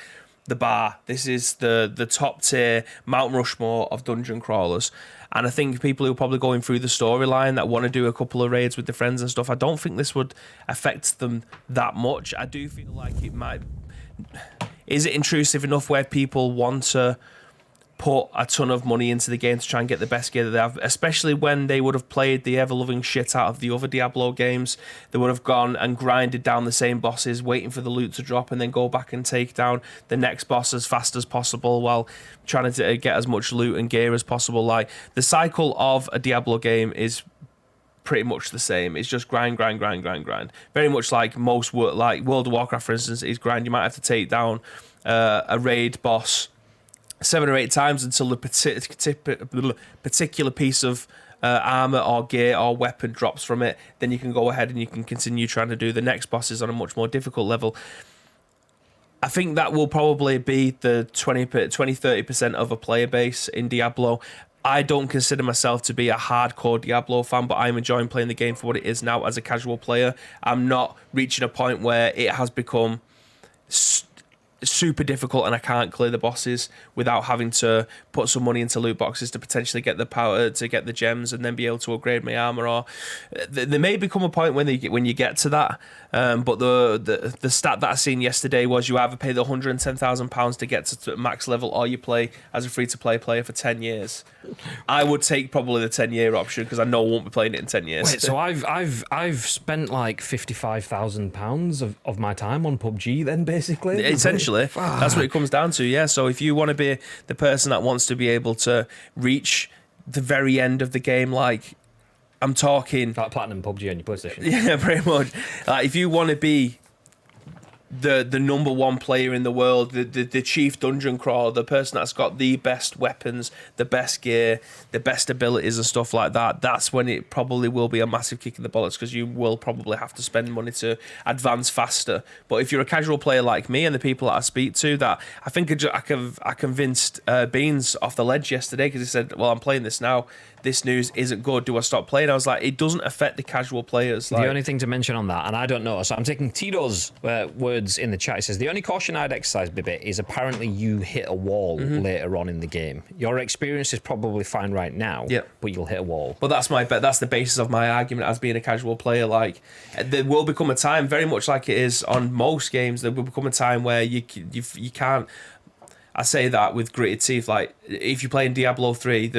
the bar. This is the top tier Mount Rushmore of dungeon crawlers. And I think people who are probably going through the storyline that want to do a couple of raids with their friends and stuff, I don't think this would affect them that much. I do feel like it might. Is it intrusive enough where people want to put a ton of money into the game to try and get the best gear that they have, especially when they would have played the ever-loving shit out of the other Diablo games? They would have gone and grinded down the same bosses, waiting for the loot to drop, and then go back and take down the next boss as fast as possible while trying to get as much loot and gear as possible. Like, the cycle of a Diablo game is pretty much the same. It's just grind. Very much like most like World of Warcraft, for instance, is grind. You might have to take down a raid boss 7 or 8 times until the particular piece of armor or gear or weapon drops from it. Then you can go ahead and you can continue trying to do the next bosses on a much more difficult level. I think that will probably be the 20-30% of a player base in Diablo. I don't consider myself to be a hardcore Diablo fan, but I'm enjoying playing the game for what it is now as a casual player. I'm not reaching a point where it has become super difficult and I can't clear the bosses without having to put some money into loot boxes to potentially get the power to get the gems and then be able to upgrade my armor. Or there may become a point when you get to that, but the stat that I seen yesterday was you either pay the £110,000 to get to max level or you play as a free-to-play player for 10 years. I would take probably the 10-year option because I know I won't be playing it in 10 years. Wait, so I've spent like £55,000 of my time on PUBG then, basically? Essentially, that's what it comes down to, yeah. So if you want to be the person that wants to be able to reach the very end of the game, like I'm talking... Like Platinum PUBG on your PlayStation. Yeah, pretty much. Like, if you want to be the number one player in the world, the chief dungeon crawler, the person that's got the best weapons, the best gear, the best abilities and stuff like that, that's when it probably will be a massive kick in the bollocks because you will probably have to spend money to advance faster. But if you're a casual player like me and the people that I speak to, that I convinced Beans off the ledge yesterday because he said, well, I'm playing this now. this news isn't good. Do I stop playing? I was like, it doesn't affect the casual players. Like, the only thing to mention on that, and I don't know, so I'm taking Tito's words in the chat. He says, the only caution I'd exercise, Bibbit, is apparently you hit a wall later on in the game. Your experience is probably fine right now, but you'll hit a wall. But that's the basis of my argument as being a casual player. Like, there will become a time, very much like it is on most games, there will become a time where you can't. I say that with gritted teeth. Like, if you play in Diablo 3,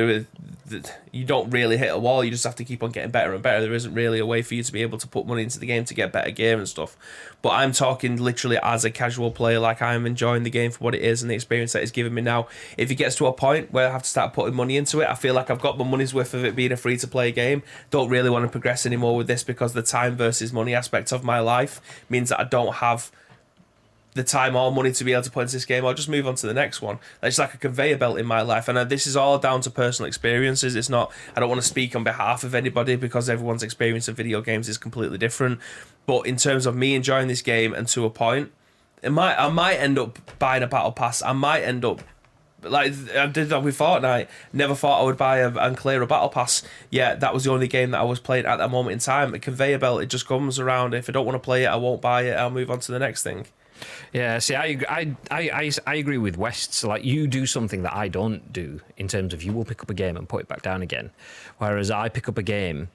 you don't really hit a wall. You just have to keep on getting better and better. There isn't really a way for you to be able to put money into the game to get better gear and stuff. But I'm talking literally as a casual player. Like, I'm enjoying the game for what it is and the experience that it's given me now. If it gets to a point where I have to start putting money into it, I feel like I've got my money's worth of it being a free-to-play game. Don't really want to progress anymore with this because the time versus money aspect of my life means that I don't have the time or money to be able to play into this game. I'll just move on to the next one. It's like a conveyor belt in my life, and this is all down to personal experiences. It's not, I don't want to speak on behalf of anybody because everyone's experience of video games is completely different. But in terms of me enjoying this game, and to a point, I might end up buying a battle pass. I might end up, like I did that with Fortnite. Never thought I would buy and clear a battle pass. Yeah, that was the only game that I was playing at that moment in time. A conveyor belt, it just comes around. If I don't want to play it, I won't buy it. I'll move on to the next thing. Yeah, see, I agree with West. So, like, you do something that I don't do in terms of you will pick up a game and put it back down again, whereas I pick up a game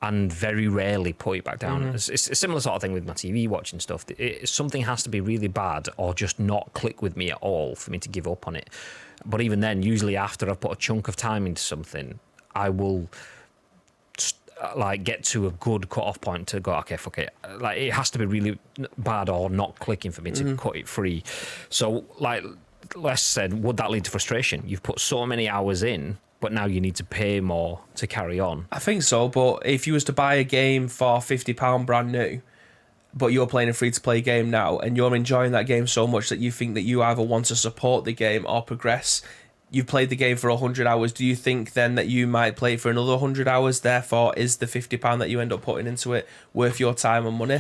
and very rarely put it back down. It's a similar sort of thing with my TV watching stuff. Something has to be really bad or just not click with me at all for me to give up on it. But even then, usually after I've put a chunk of time into something, I will like get to a good cut-off point to go, okay, fuck it. Like, it has to be really bad or not clicking for me to cut it free. So, like Les said, would that lead to frustration? You've put so many hours in, but now you need to pay more to carry on. I think so, but if you was to buy a game for £50 brand new, but you're playing a free-to-play game now, and you're enjoying that game so much that you think that you either want to support the game or progress, you've played the game for 100 hours, do you think then that you might play it for another 100 hours? Therefore, is the £50 that you end up putting into it worth your time and money?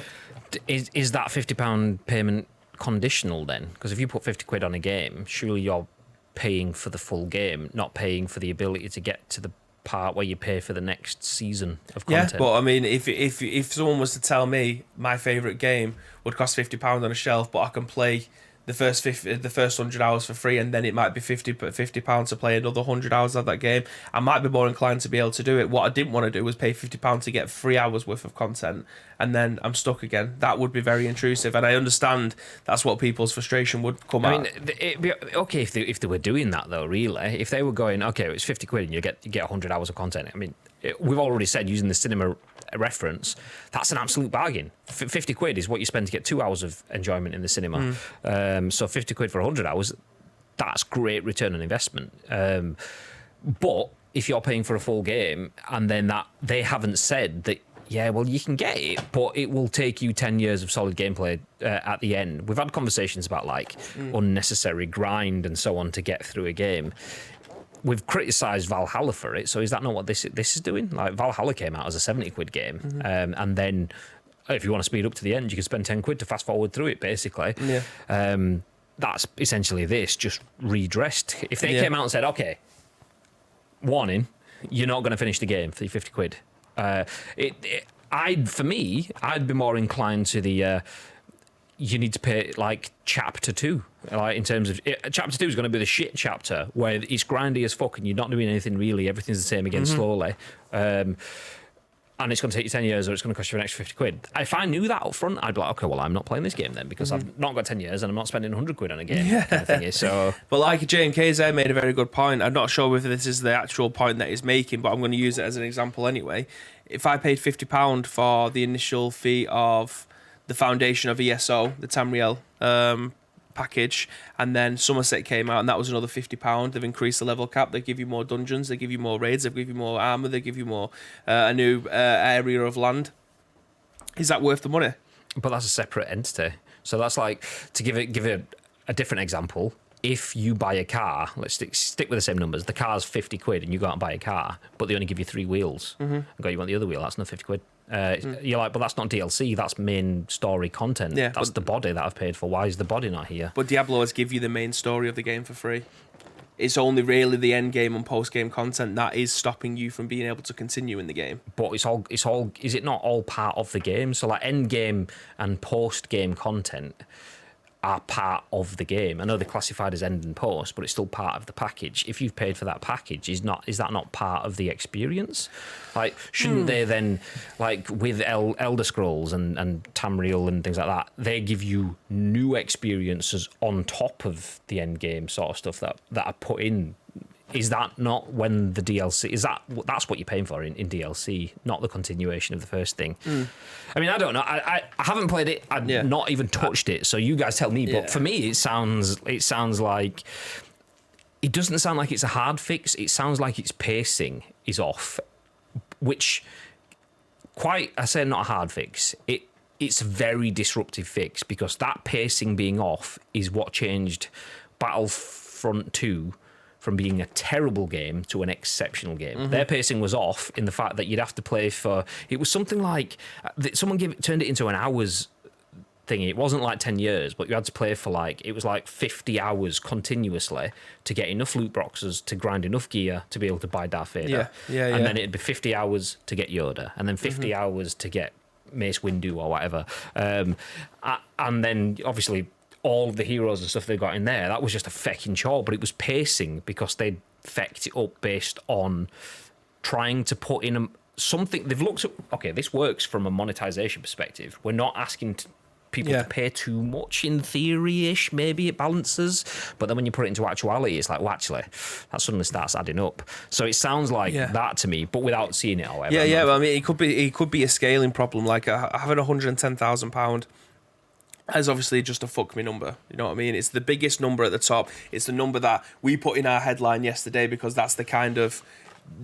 Is that £50 payment conditional then? Because if you put 50 quid on a game, surely you're paying for the full game, not paying for the ability to get to the part where you pay for the next season of content. Yeah, but I mean, if someone was to tell me my favourite game would cost £50 on a shelf, but I can play the first 100 hours for free, and then it might be £50 to play another 100 hours of that game, I might be more inclined to be able to do it. What I didn't want to do was pay £50 to get 3 hours worth of content, and then I'm stuck again. That would be very intrusive, and I understand that's what people's frustration would come at. I mean, it'd be okay if they were doing that though. Really, if they were going, okay, it's 50 quid and you get 100 hours of content. I mean, we've already said, using the cinema reference, that's an absolute bargain. 50 quid is what you spend to get 2 hours of enjoyment in the cinema. So 50 quid for 100 hours, that's great return on investment. But if you're paying for a full game and then that they haven't said that, yeah, well, you can get it, but it will take you 10 years of solid gameplay at the end. We've had conversations about like unnecessary grind and so on to get through a game. We've criticised Valhalla for it, so is that not what this is doing? Like, Valhalla came out as a 70 quid game, and then if you want to speed up to the end, you can spend 10 quid to fast forward through it, basically. Yeah. That's essentially this, just redressed. If they came out and said, okay, warning, you're not going to finish the game for your 50 quid. For me, I'd be more inclined to the you need to pay like chapter 2, like in terms of chapter 2 is going to be the shit chapter where it's grindy as fuck and you're not doing anything really, everything's the same again slowly, and it's going to take you 10 years or it's going to cost you an extra 50 quid. If I knew that up front, I'd be like, okay, well, I'm not playing this game then because I've not got 10 years and I'm not spending 100 quid on a game. Kind of thing is, so. But like JMKZ made a very good point. I'm not sure whether this is the actual point that he's making, but I'm going to use it as an example anyway. If I paid £50 for the initial fee of the foundation of ESO, the Tamriel package, and then Somerset came out and that was another £50. They've increased the level cap, they give you more dungeons, they give you more raids, they give you more armour, they give you more a new area of land. Is that worth the money? But that's a separate entity. So that's like, to give it a different example, if you buy a car, let's stick with the same numbers, the car's 50 quid and you go out and buy a car, but they only give you 3 wheels. And go, you want the other wheel, that's another 50 quid. You're like, but that's not DLC, that's main story content. Yeah, that's the body that I've paid for. Why is the body not here? But Diablo has give you the main story of the game for free. it's only really the end game and post game content that is stopping you from being able to continue in the game. But it's all. Is it not all part of the game? So like end game and post game content are part of the game. I know they're classified as end and post, but it's still part of the package. If you've paid for that package, is that not part of the experience? Like, shouldn't they then, like with Elder Scrolls and Tamriel and things like that, they give you new experiences on top of the end game sort of stuff that are put in? Is that not when the DLC... That's what you're paying for in DLC, not the continuation of the first thing. I mean, I don't know. I haven't played it. I've not even touched it, so you guys tell me. But for me, it sounds like... It doesn't sound like it's a hard fix. It sounds like its pacing is off, which... I say not a hard fix. It's a very disruptive fix, because that pacing being off is what changed Battlefront 2 from being a terrible game to an exceptional game. Their pacing was off in the fact that you'd have to play for... It was something like... Someone turned it into an hours thingy. It wasn't like 10 years, but you had to play for it was like 50 hours continuously to get enough loot boxes to grind enough gear to be able to buy Darth Vader. And then it'd be 50 hours to get Yoda, and then 50 hours to get Mace Windu or whatever. And then, obviously... all the heroes and stuff they got in there, that was just a fecking chore, but it was pacing because they'd fecked it up based on trying to put in something. They've looked at, okay, this works from a monetization perspective. We're not asking people to pay too much in theory-ish, maybe it balances, but then when you put it into actuality, it's like, well, actually, that suddenly starts adding up. So it sounds like that to me, but without seeing it, however. But I mean, it could be a scaling problem, like having £110,000 is obviously just a fuck me number. You know what I mean? It's the biggest number at the top. It's the number that we put in our headline yesterday, because that's the kind of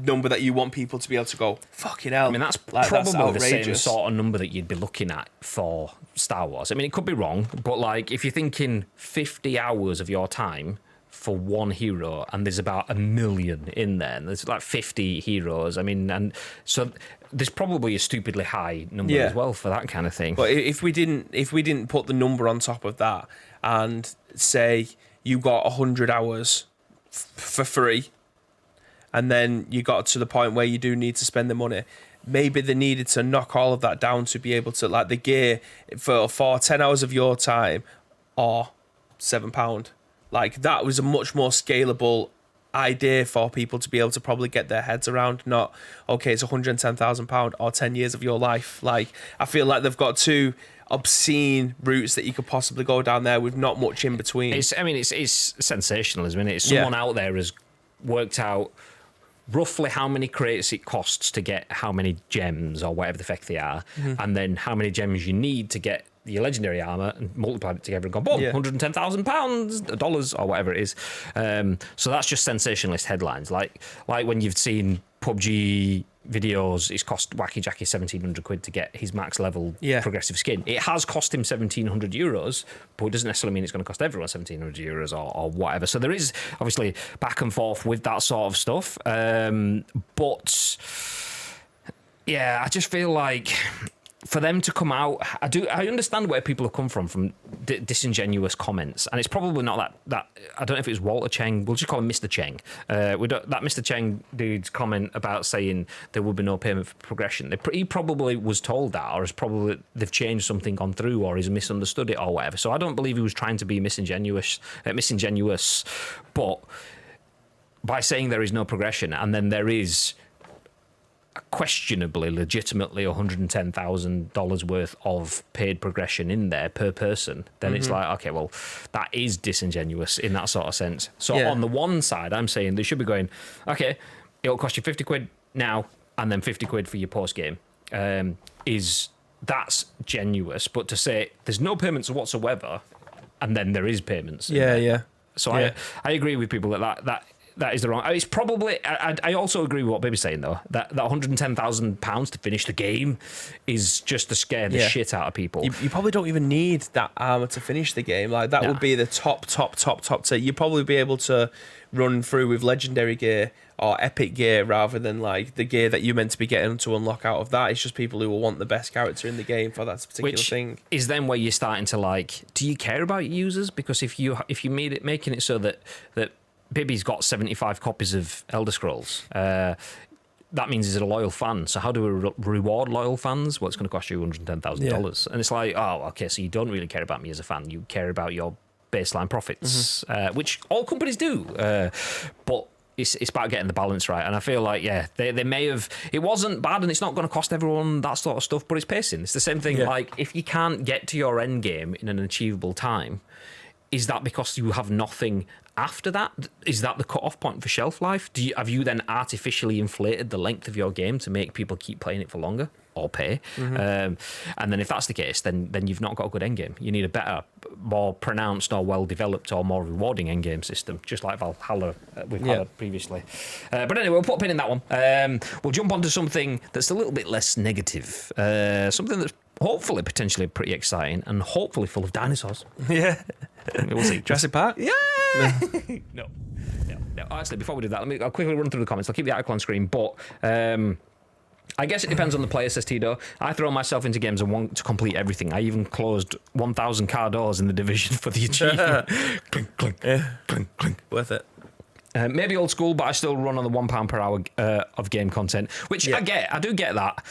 number that you want people to be able to go, fucking hell. I mean, that's probably the same sort of number that you'd be looking at for Star Wars. I mean, it could be wrong, but like if you're thinking 50 hours of your time for one hero, and there's about 1 million in there, and there's like 50 heroes. I mean, and so there's probably a stupidly high number as well for that kind of thing. But if we didn't put the number on top of that and say you got 100 hours for free, and then you got to the point where you do need to spend the money, maybe they needed to knock all of that down to be able to, like, the gear for 10 hours of your time or £7. Like, that was a much more scalable idea for people to be able to probably get their heads around. Not, okay, it's £110,000 or 10 years of your life. Like, I feel like they've got two obscene routes that you could possibly go down there with not much in between. It's sensationalism, isn't it? Someone out there has worked out roughly how many crates it costs to get how many gems or whatever the fuck they are, and then how many gems you need to get your legendary armor, and multiplied it together and gone, boom, £110,000, dollars or whatever it is. So that's just sensationalist headlines. Like when you've seen PUBG videos, it's cost Wacky Jackie £1,700 to get his max level progressive skin. It has cost him €1,700, but it doesn't necessarily mean it's going to cost everyone €1,700 or whatever. So there is obviously back and forth with that sort of stuff. But yeah, I just feel like for them to come out, I understand where people have come from disingenuous comments, and it's probably not that I don't know if it was Walter Cheng, we'll just call him Mr. Cheng. That Mr. Cheng dude's comment about saying there would be no payment for progression. He probably was told that, or they've changed something, gone through, or he's misunderstood it or whatever. So I don't believe he was trying to be disingenuous, but by saying there is no progression, and then there is questionably, legitimately $110,000 worth of paid progression in there per person, then it's like, okay, well, that is disingenuous in that sort of sense. So on the one side, I'm saying they should be going, okay, it'll cost you £50 now and then £50 for your post game. That's genuous, but to say there's no payments whatsoever and then there is payments. So I agree with people that is the wrong. It's probably. I also agree with what Baby's saying though. That £110,000 to finish the game is just to scare the shit out of people. You probably don't even need that armor to finish the game. Like that would be the top tier. You'd probably be able to run through with legendary gear or epic gear rather than like the gear that you're meant to be getting to unlock out of that. It's just people who will want the best character in the game for that particular thing. Is then where you're starting to like, do you care about your users? Because if you making it so that Bibby's got 75 copies of Elder Scrolls. That means he's a loyal fan. So how do we reward loyal fans? Well, it's going to cost you $110,000. And it's like, oh, okay, so you don't really care about me as a fan. You care about your baseline profits, which all companies do. But it's about getting the balance right. And I feel like, they may have... It wasn't bad and it's not going to cost everyone that sort of stuff, but it's pacing. It's the same thing, like, if you can't get to your end game in an achievable time, is that because you have nothing after that? Is that the cut-off point for shelf life? Have you then artificially inflated the length of your game to make people keep playing it for longer or pay? And then if that's the case, then you've not got a good endgame. You need a better, more pronounced or well-developed or more rewarding endgame system, just like Valhalla we've had previously. But anyway, we'll put a pin in that one. We'll jump on to something that's a little bit less negative. Something that's hopefully potentially pretty exciting and hopefully full of dinosaurs. Yeah. We'll see. Jurassic Park? Yeah. No. Actually, before we do that, I'll quickly run through the comments. I'll keep the article on screen, but I guess it depends on the player, says Tito. I throw myself into games and want to complete everything. I even closed 1,000 car doors in the Division for the achievement. Clink, clink, clink, clink. Worth it. Maybe old school, but I still run on the £1 per hour of game content, which I get. I do get that.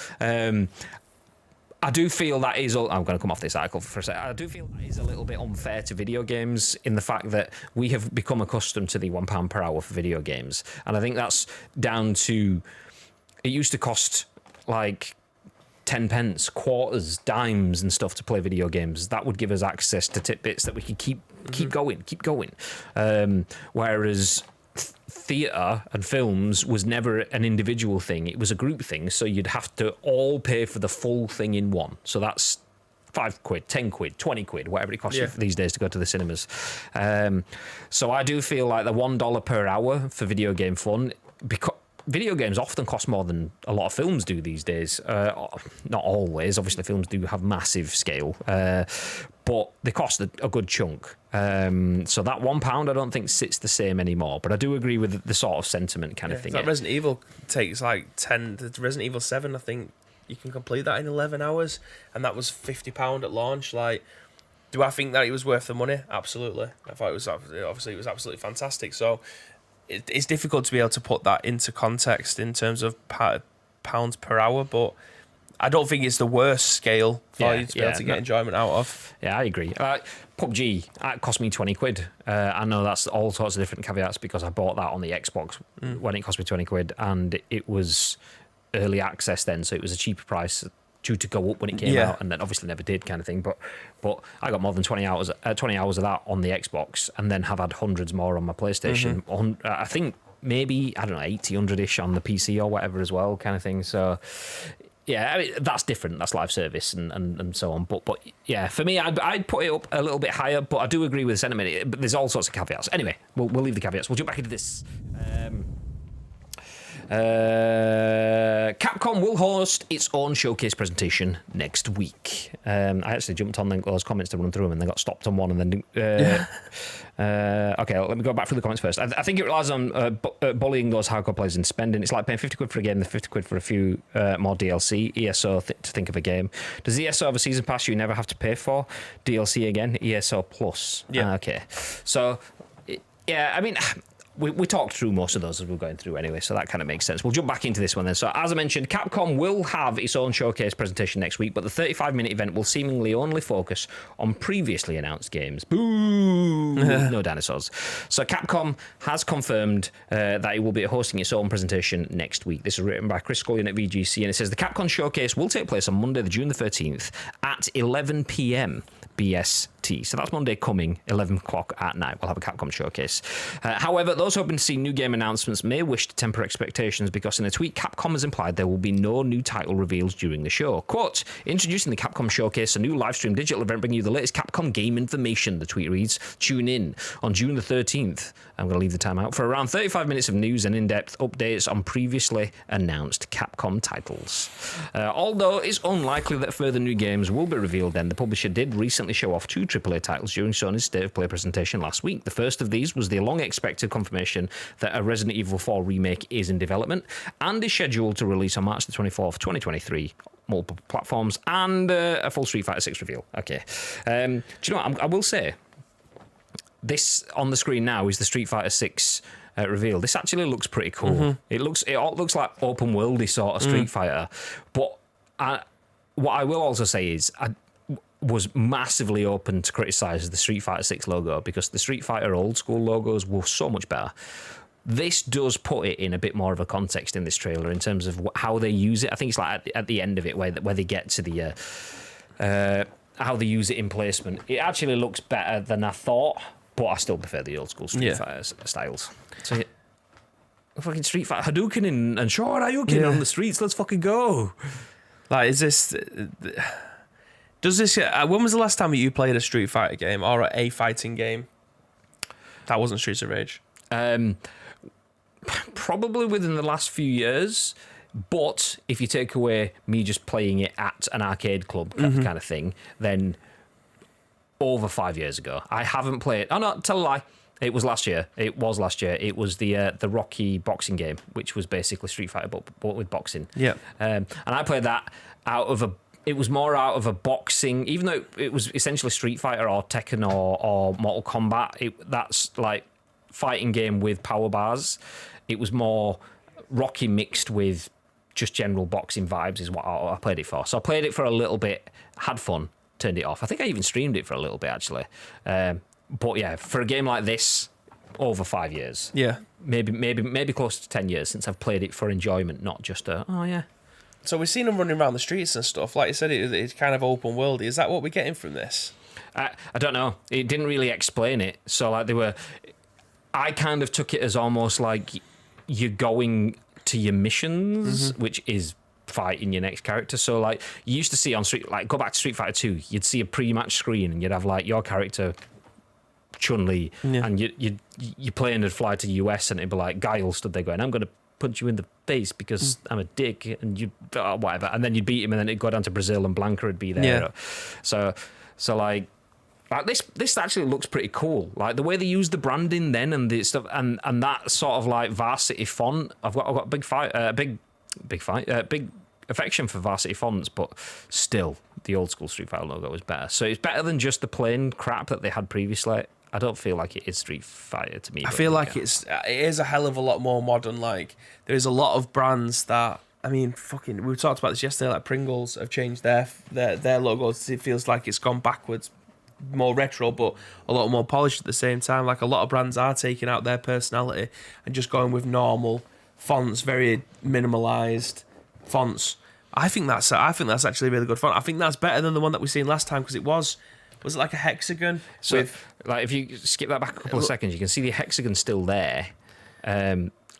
I do feel that is... I'm going to come off this article for a second. I do feel that is a little bit unfair to video games in the fact that we have become accustomed to the £1 per hour for video games. And I think that's down to... It used to cost like 10 pence, quarters, dimes and stuff to play video games. That would give us access to tidbits that we could keep going. Whereas... theatre and films was never an individual thing. It was a group thing, so you'd have to all pay for the full thing in one. So that's £5, £10, £20, whatever it costs you these days to go to the cinemas. So I do feel like the $1 per hour for video game fun, because video games often cost more than a lot of films do these days. Not always. Obviously, films do have massive scale, but they cost a good chunk. So that £1, I don't think sits the same anymore. But I do agree with the sort of sentiment kind of thing. That Resident Evil takes like 10. The Resident Evil 7, I think you can complete that in 11 hours, and that was £50 at launch. Like, do I think that it was worth the money? Absolutely. I thought it was absolutely fantastic. So it's difficult to be able to put that into context in terms of pounds per hour, but I don't think it's the worst scale for you to be able to get enjoyment out of. Yeah, I agree. PUBG, that cost me £20. I know that's all sorts of different caveats because I bought that on the Xbox when it cost me £20, and it was early access then, so it was a cheaper price due to go up when it came out, and then obviously never did kind of thing. But I got more than 20 hours of that on the Xbox, and then have had hundreds more on my PlayStation. I think maybe, I don't know, 80, 100-ish on the PC or whatever as well, kind of thing. So yeah, I mean, that's different. That's live service and so on. But yeah, for me, I'd put it up a little bit higher, but I do agree with the sentiment. But there's all sorts of caveats. Anyway, we'll leave the caveats. We'll jump back into this. Capcom will host its own showcase presentation next week. I actually jumped on those comments to run through them, and they got stopped on one, and then okay, let me go back through the comments first. I think it relies on bullying those hardcore players into spending. It's like paying £50 for a game, then £50 for a few more DLC. ESO to think of a game. Does ESO have a season pass you never have to pay for? DLC again? ESO Plus. Yeah. Okay. So yeah, I mean, we talked through most of those as we were going through anyway, so that kind of makes sense. We'll jump back into this one then. So as I mentioned, Capcom will have its own showcase presentation next week, but the 35-minute event will seemingly only focus on previously announced games. Boo! No dinosaurs. So Capcom has confirmed that it will be hosting its own presentation next week. This is written by Chris Scullion at VGC, and it says the Capcom showcase will take place on Monday, June the 13th at 11 p.m. BST. So that's Monday coming, 11 o'clock at night. We'll have a Capcom showcase. However, those hoping to see new game announcements may wish to temper expectations because in a tweet, Capcom has implied there will be no new title reveals during the show. Quote, introducing the Capcom showcase, a new live stream digital event bringing you the latest Capcom game information, the tweet reads. Tune in on June the 13th. I'm going to leave the time out for around 35 minutes of news and in-depth updates on previously announced Capcom titles. Although it's unlikely that further new games will be revealed then, the publisher did recently show off 2 AAA titles during Sony's State of Play presentation last week. The first of these was the long-expected confirmation that a Resident Evil 4 remake is in development and is scheduled to release on March the 24th, 2023, multiple platforms, and a full Street Fighter 6 reveal. Okay. Do you know what? I will say, this on the screen now is the Street Fighter 6 reveal. This actually looks pretty cool. It looks like open worldy sort of Street Fighter. But what I will also say is I was massively open to criticise the Street Fighter 6 logo because the Street Fighter old school logos were so much better. This does put it in a bit more of a context in this trailer in terms of how they use it. I think it's like at the end of it where they get to the how they use it in placement. It actually looks better than I thought, but I still prefer the old school Street Fighter styles. So yeah, fucking Street Fighter Hadouken and Shoryuken on the streets. Let's fucking go. Like, is this? Does this? When was the last time you played a Street Fighter game or a fighting game that wasn't Streets of Rage? Probably within the last few years, but if you take away me just playing it at an arcade club kind of thing, then over 5 years ago. I haven't played. Oh no, tell a lie. It was last year. It was the Rocky boxing game, which was basically Street Fighter but with boxing. Yeah. And I played that it was more out of a boxing, even though it was essentially Street Fighter or Tekken or Mortal Kombat. That's like fighting game with power bars. It was more Rocky mixed with just general boxing vibes is what I played it for. So I played it for a little bit, had fun, turned it off. I think I even streamed it for a little bit actually. But yeah, for a game like this, over 5 years. Yeah. Maybe close to 10 years since I've played it for enjoyment, not just oh yeah. So we've seen them running around the streets and stuff. Like you said, it's kind of open world. Is that what we're getting from this? I don't know. It didn't really explain it. So like I kind of took it as almost like you're going to your missions, which is fighting your next character. So like you used to see on go back to Street Fighter 2, you'd see a pre-match screen and you'd have like your character Chun-Li and you play and fly to the US and it'd be like Guile stood there going, I'm going to punch you in the face because I'm a dick, and you whatever, and then you'd beat him and then it'd go down to Brazil and Blanca would be there. So like this actually looks pretty cool. Like the way they use the branding then and the stuff and that sort of like Varsity font. I've got a big affection for Varsity fonts, but still the old school Street Fighter logo was better. So it's better than just the plain crap that they had previously. I don't feel like it is Street Fighter to me. I feel like it is a hell of a lot more modern. Like there's a lot of brands that, I mean, fucking, we talked about this yesterday. Like Pringles have changed their logos. It feels like it's gone backwards, more retro, but a lot more polished at the same time. Like a lot of brands are taking out their personality and just going with normal fonts, very minimalized fonts. I think that's actually a really good font. I think that's better than the one that we seen last time because it was it like a hexagon? So, like, if you skip that back a couple of seconds, you can see the hexagon still there,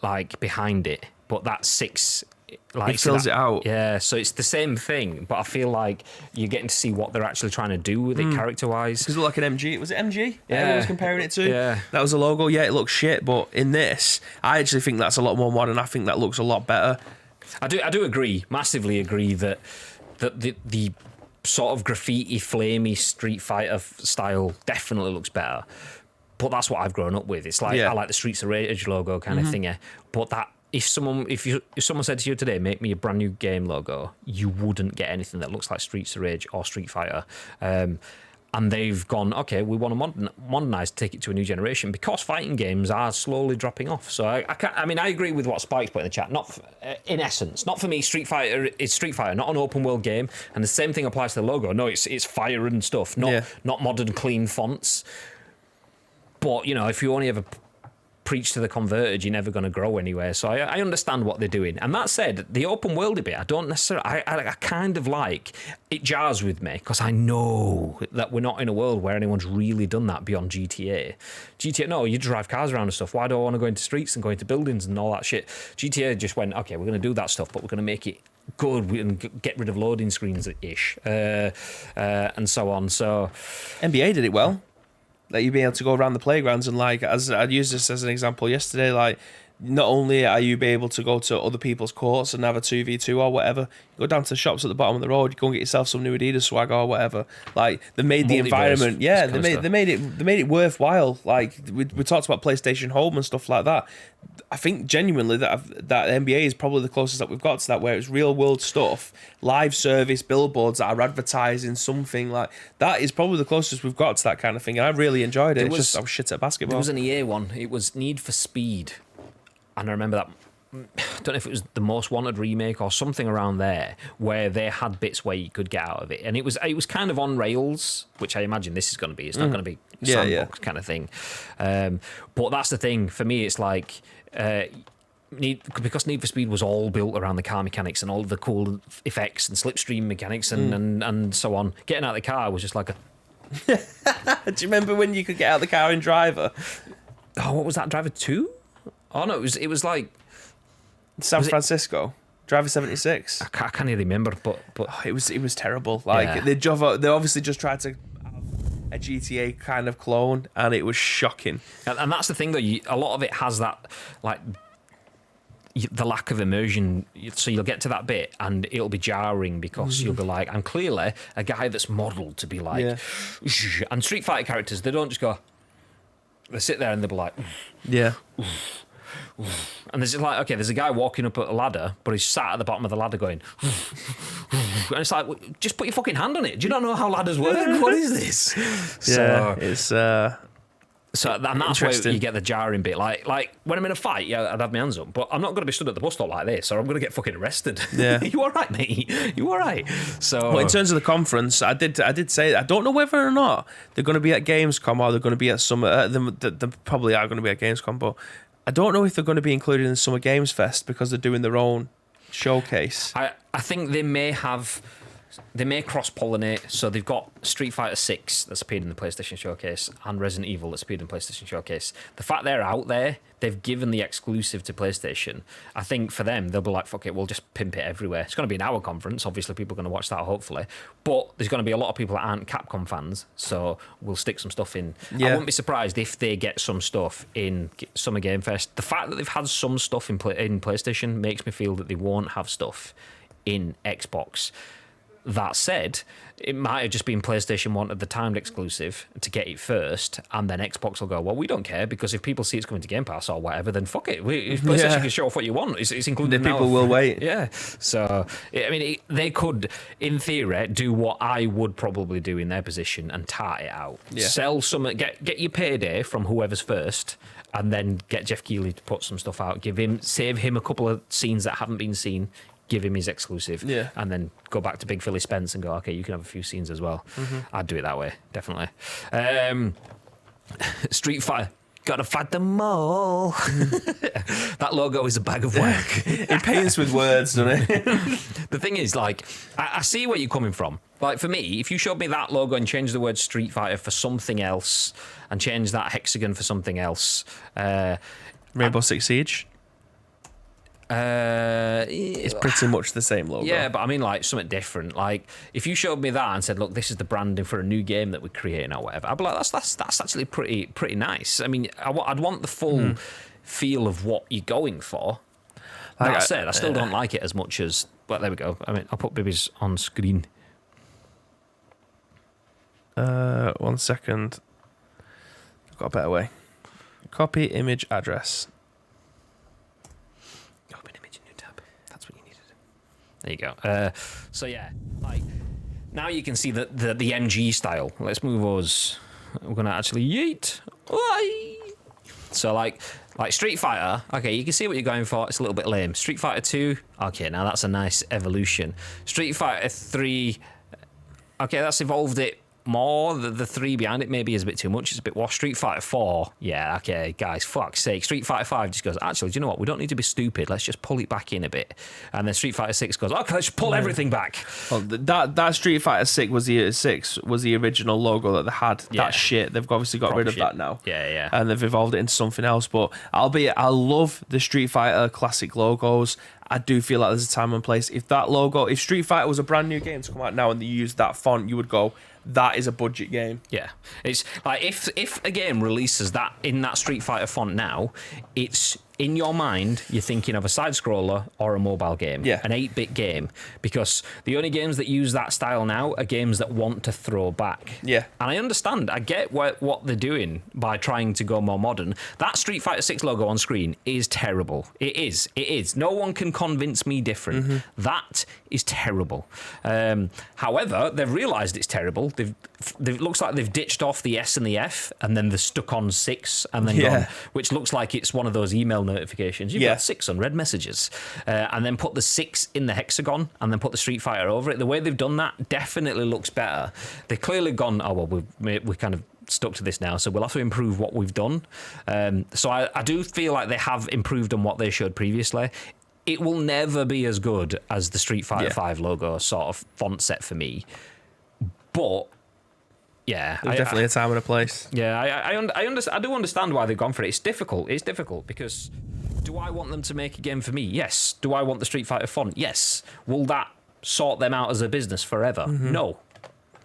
like behind it, but that 6. Like, it fills it out. Yeah, so it's the same thing, but I feel like you're getting to see what they're actually trying to do with it character-wise. Because it looked like an MG. Was it MG? Yeah. Everyone was comparing it to? Yeah. That was the logo. Yeah, it looks shit, but in this, I actually think that's a lot more modern. I think that looks a lot better. I do agree, massively agree that the sort of graffiti, flamey Street Fighter style definitely looks better. But that's what I've grown up with. It's like I like the Streets of Rage logo kind of thingy. But that if someone said to you today, make me a brand new game logo, you wouldn't get anything that looks like Streets of Rage or Street Fighter. And they've gone, okay, we want to modernise, take it to a new generation because fighting games are slowly dropping off. So I agree with what Spike's put in the chat. In essence, not for me. Street Fighter is Street Fighter, not an open world game, and the same thing applies to the logo. No, it's fire and stuff, not modern clean fonts. But if you only ever preach to the converted, you're never going to grow anywhere. So I understand what they're doing. And that said, the open world bit, I don't necessarily. I kind of like it. Jars with me because I know that we're not in a world where anyone's really done that beyond GTA. No, you drive cars around and stuff. Why do I want to go into streets and go into buildings and all that shit? GTA just went, okay, we're going to do that stuff, but we're going to make it good and get rid of loading screens ish, and so on. So NBA did it well. Like you'd be able to go around the playgrounds and like, as I used this as an example yesterday, like not only are you be able to go to other people's courts and have a 2v2 or whatever, you go down to the shops at the bottom of the road, you go and get yourself some new Adidas swag or whatever. Like, they made the environment, they made it worthwhile. Like, we talked about PlayStation Home and stuff like that. I think genuinely that NBA is probably the closest that we've got to that, where it's real world stuff, live service, billboards that are advertising something like that. Is probably the closest we've got to that kind of thing, and I really enjoyed it. I was shit at basketball. There was an EA one. It was Need for Speed, and I remember that. I don't know if it was the Most Wanted remake or something around there, where they had bits where you could get out of it, and it was kind of on rails, which I imagine this is going to be. It's not going to be sandbox kind of thing, but that's the thing for me. It's like. Because Need for Speed was all built around the car mechanics and all the cool effects and slipstream mechanics and so on. Getting out of the car was just like a. Do you remember when you could get out of the car in Driver? Oh, what was that? Driver 2? Oh no, it was like San Francisco. Driver 76. I can't even remember, but oh, it was terrible. Like they obviously just tried to. A GTA kind of clone, and it was shocking. And that's the thing, though. A lot of it has that, like, the lack of immersion. So you'll get to that bit, and it'll be jarring because you'll be like, I'm clearly a guy that's modelled to be like, and Street Fighter characters, they don't just go. They sit there and they'll be like, yeah. And there's like, okay, there's a guy walking up a ladder, but he's sat at the bottom of the ladder going, and it's like, just put your fucking hand on it. Do you not know how ladders work? What is this? Yeah, it's and that's where you get the jarring bit. Like when I'm in a fight, I'd have my hands up, but I'm not going to be stood at the bus stop like this, or I'm going to get fucking arrested. Yeah, you all right, mate? You all right? So, well, in terms of the conference, I did say I don't know whether or not they're going to be at Gamescom or they're going to be at Summer. They probably are going to be at Gamescom, but I don't know if they're going to be included in the Summer Games Fest because they're doing their own showcase. I think they may cross-pollinate, so they've got Street Fighter 6 that's appeared in the PlayStation Showcase and Resident Evil that's appeared in the PlayStation Showcase. The fact they're out there, they've given the exclusive to PlayStation. I think for them, they'll be like, fuck it, we'll just pimp it everywhere. It's going to be an hour conference. Obviously, people are going to watch that, hopefully. But there's going to be a lot of people that aren't Capcom fans, so we'll stick some stuff in. I wouldn't be surprised if they get some stuff in Summer Game Fest. The fact that they've had some stuff in PlayStation makes me feel that they won't have stuff in Xbox. That said, it might have just been PlayStation wanted the timed exclusive to get it first, and then Xbox will go, well, we don't care, because if people see it's coming to Game Pass or whatever, then fuck it. If PlayStation can show off what you want, it's included. The people will wait. Yeah. So, I mean, they could, in theory, do what I would probably do in their position and tart it out. Yeah. Sell some, get your payday from whoever's first, and then get Jeff Keighley to put some stuff out. Save him a couple of scenes that haven't been seen. Give him his exclusive, and then go back to Big Philly Spence and go, okay, you can have a few scenes as well. I'd do it that way, definitely. Street Fighter, gotta fight them all. That logo is a bag of work. It paints with words, doesn't it? The thing is, like, I see where you're coming from. Like, for me, if you showed me that logo and changed the word Street Fighter for something else, and changed that hexagon for something else, Rainbow Six Siege. It's pretty much the same logo. Yeah, but I mean, like, something different. Like, if you showed me that and said, look, this is the branding for a new game that we're creating or whatever, I'd be like, that's actually pretty nice. I mean, I'd want the full feel of what you're going for. Like that said, I still don't like it as much as, well, there we go. I mean, I'll put Bibbies on screen. 1 second. I've got a better way. Copy image address. There you go. So yeah, like, now you can see the MG style. Let's move us. We're gonna actually yeet. So like Street Fighter. Okay, you can see what you're going for. It's a little bit lame. Street Fighter 2. Okay, now that's a nice evolution. Street Fighter 3. Okay, that's evolved it more. The 3 behind it maybe is a bit too much. It's a bit washed. Street Fighter 4, yeah, okay, guys, fuck's sake. Street Fighter 5 just goes, actually, do you know what? We don't need to be stupid. Let's just pull it back in a bit. And then Street Fighter 6 goes, okay, let's just pull everything back. Well, that Street Fighter 6 was the original logo that they had. Yeah. That shit. They've obviously got rid of that now. Yeah. And they've evolved it into something else. But I love the Street Fighter classic logos. I do feel like there's a time and place. If Street Fighter was a brand new game to come out now and they used that font, you would go, that is a budget game. Yeah, it's like if a game releases that in that Street Fighter font now, it's in your mind, you're thinking of a side scroller or a mobile game, Yeah. an 8-bit game, because the only games that use that style now are games that want to throw back. Yeah. And I understand, I get what they're doing by trying to go more modern. That Street Fighter 6 logo on screen is terrible. It is. No one can convince me different. Mm-hmm. That is terrible. However, they've realised it's terrible. They've looks like they've ditched off the S and the F, and then they're stuck on 6 and then gone, which looks like it's one of those email notifications. You've got 6 unread messages, and then put the 6 in the hexagon, and then put the Street Fighter over it. The way they've done that definitely looks better. They've clearly gone, oh well, we're kind of stuck to this now, so we'll have to improve what we've done. So I do feel like they have improved on what they showed previously. It will never be as good as the Street Fighter 5 logo sort of font set for me, but yeah, There's definitely a time and a place. Yeah, I do understand why they've gone for it. It's difficult. It's difficult because do I want them to make a game for me? Yes. Do I want the Street Fighter font? Yes. Will that sort them out as a business forever? No,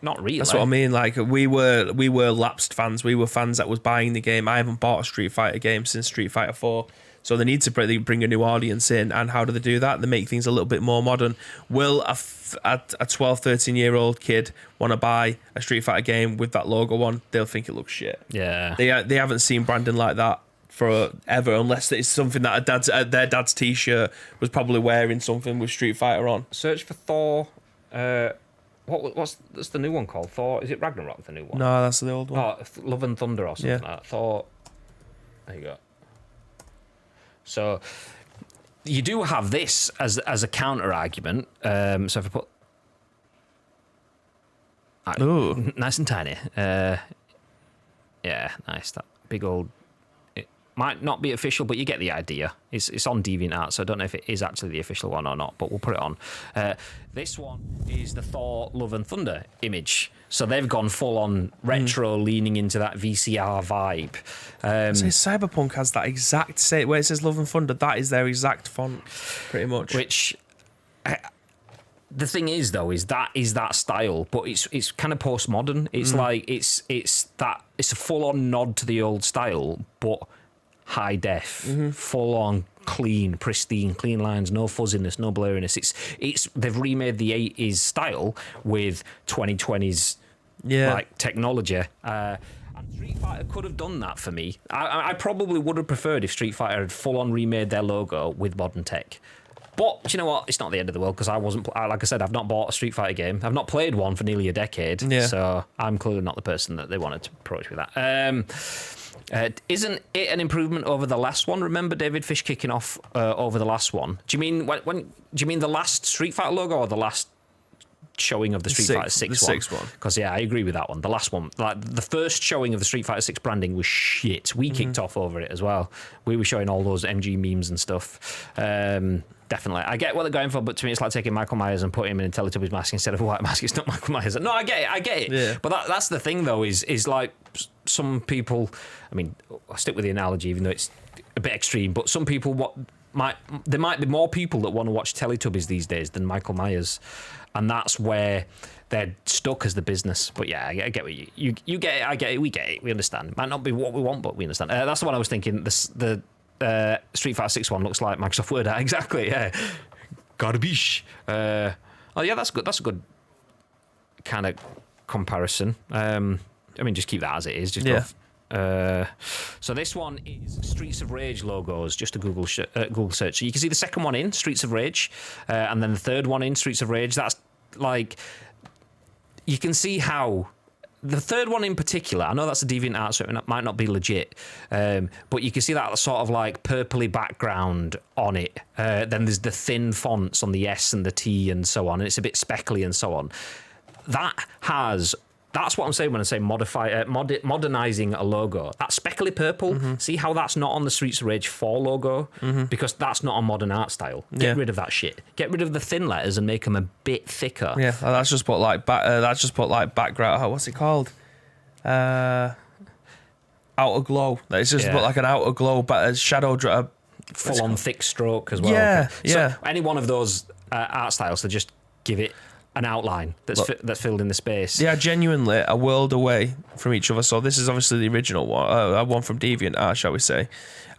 not really. That's what I mean. Like we were lapsed fans. We were fans that was buying the game. I haven't bought a Street Fighter game since Street Fighter 4. So they need to bring a new audience in. And how do they do that? They make things a little bit more modern. Will a 12, 13-year-old kid want to buy a Street Fighter game with that logo on? They'll think it looks shit. Yeah. They haven't seen branding like that forever, unless it's something that their dad's T-shirt was probably wearing something with Street Fighter on. Search for Thor. What's the new one called? Thor? Is it Ragnarok, the new one? No, that's the old one. Oh, Love and Thunder or something like that. Thor. There you go. So you do have this as a counter argument. So if I put nice and tiny, yeah, nice, that big old. It might not be official, but you get the idea. It's on DeviantArt, so I don't know if it is actually the official one or not, but we'll put it on. This one is the Thor Love and Thunder image. So they've gone full on retro, leaning into that VCR vibe. So Cyberpunk has that exact same, where it says Love and Thunder, that is their exact font, pretty much. Which, the thing is though, is that style, but it's kind of postmodern. It's like it's a full on nod to the old style, but high def, full on clean, pristine, clean lines, no fuzziness, no blurriness. It's they've remade the 80s style with 2020s like technology. And Street Fighter could have done that for me. I probably would have preferred if Street Fighter had full on remade their logo with modern tech. But do you know what? It's not the end of the world because like I said, I've not bought a Street Fighter game. I've not played one for nearly a decade. Yeah. So I'm clearly not the person that they wanted to approach with that. Isn't it an improvement over the last one? Remember David Fish kicking off over the last one? Do you mean do you mean the last Street Fighter logo or the last showing of the Street Fighter 6 one? The 6 one. Because I agree with that one. The last one, like the first showing of the Street Fighter 6 branding was shit. We kicked off over it as well. We were showing all those MG memes and stuff. Definitely. I get what they're going for, but to me it's like taking Michael Myers and putting him in a Teletubbies mask instead of a white mask. It's not Michael Myers. No, I get it. Yeah. But that's the thing though, is like some people, I mean, I'll stick with the analogy even though it's a bit extreme, but some people there might be more people that want to watch Teletubbies these days than Michael Myers. And that's where they're stuck as the business. But yeah, I get what you get it, I get it, we get it, we understand. It might not be what we want, but we understand. That's the one I was thinking. The Street Fighter 6 one looks like Microsoft Word. Exactly, yeah. Garbage. Oh yeah, that's good. That's a good kind of comparison. I mean, just keep that as it is. Just so this one is Streets of Rage logos, just a Google search. So you can see the second one in Streets of Rage, and then the third one in Streets of Rage. That's like, you can see how the third one in particular, I know that's a DeviantArt, so it might not be legit, but you can see that sort of like purpley background on it. Then there's the thin fonts on the S and the T and so on, and it's a bit speckly and so on. That's what I'm saying when I say modernizing a logo. That speckly purple, see how that's not on the Streets of Rage 4 logo? Because that's not a modern art style. Get rid of that shit. Get rid of the thin letters and make them a bit thicker. Yeah, that's just put like background. What's it called? Outer glow. It's just put like an outer glow, but a shadow. Full on thick stroke as well. Yeah, yeah. So any one of those art styles, so just give it an outline that's filled in the space. They are genuinely a world away from each other. So this is obviously the original one, one from DeviantArt, shall we say,